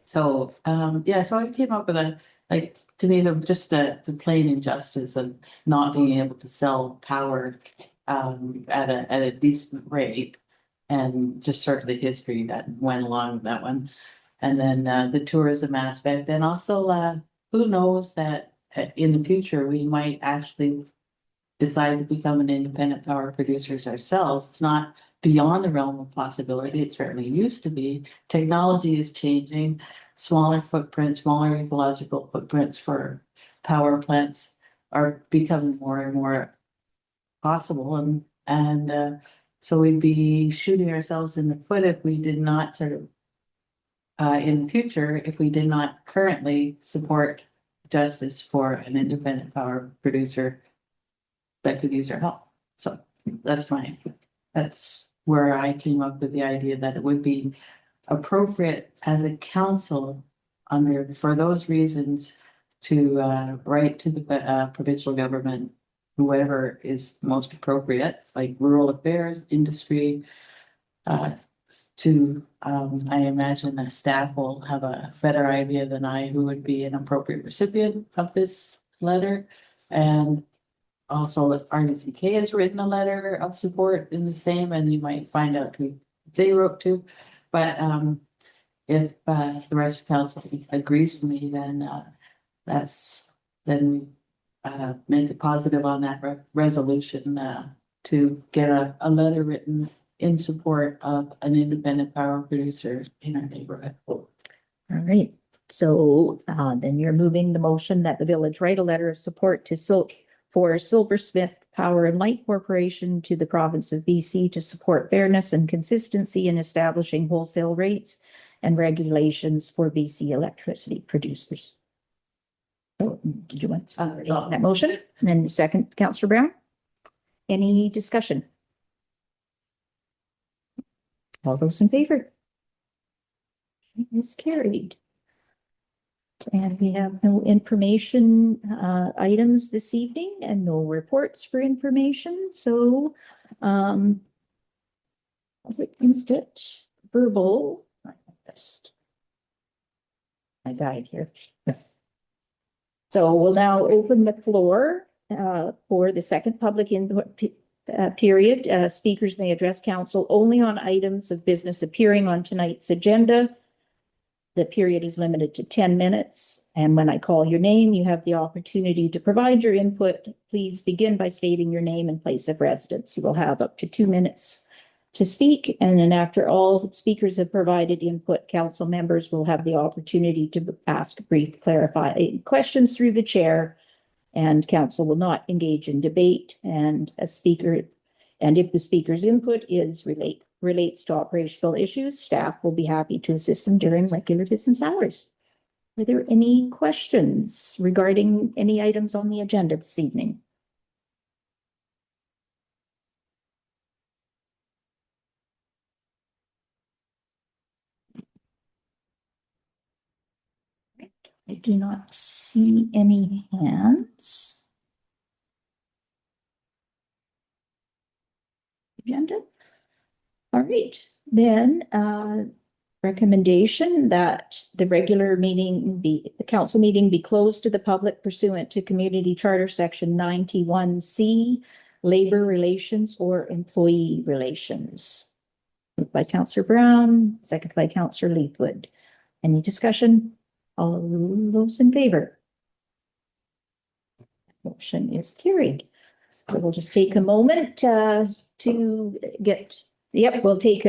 [SPEAKER 9] So so I came up with to me, the plain injustice of not being able to sell power at a decent rate, and just sort of the history that went along with that one. And then the tourism aspect, and also who knows that in the future we might actually decide to become an independent power producers ourselves. It's not beyond the realm of possibility. It certainly used to be. Technology is changing, smaller footprints, smaller ecological footprints for power plants are becoming more and more possible. So we'd be shooting ourselves in the foot if we did not sort of in the future, if we did not currently support justice for an independent power producer that could use our help. So that's where I came up with the idea that it would be appropriate as a council for those reasons to write to the provincial government, whoever is most appropriate, like rural affairs, industry, I imagine the staff will have a better idea than I who would be an appropriate recipient of this letter. And also, if RDCK has written a letter of support in the same, and you might find out who they wrote to. But if the rest of council agrees with me, then then make it positive on that resolution to get a letter written in support of an independent power producer in our neighborhood.
[SPEAKER 1] All right, so then you're moving the motion that the village write a letter of support for Silversmith Power and Light Corporation to the province of BC to support fairness and consistency in establishing wholesale rates and regulations for BC electricity producers. So, did you want that motion? And then second, Councillor Brown? Any discussion? All those in favor? It is carried. And we have no information items this evening and no reports for information. So I think we get verbal. My guide here. So we'll now open the floor for the second public input period. Speakers may address council only on items of business appearing on tonight's agenda. The period is limited to 10 minutes. And when I call your name, you have the opportunity to provide your input. Please begin by stating your name and place of residence. You will have up to 2 minutes to speak. And then after all speakers have provided input, council members will have the opportunity to ask brief clarifying questions through the chair. And council will not engage in debate. And if the speaker's input relates to operational issues, staff will be happy to assist them during regular business hours. Are there any questions regarding any items on the agenda this evening? I do not see any hands. Agenda. All right, then recommendation that the council meeting be closed to the public pursuant to Community Charter Section 91C, labor relations or employee relations. Moved by Councillor Brown, second by Councillor Leithwood. Any discussion? All those in favor? Motion is carried. So we'll just take a moment to get, yep, we'll take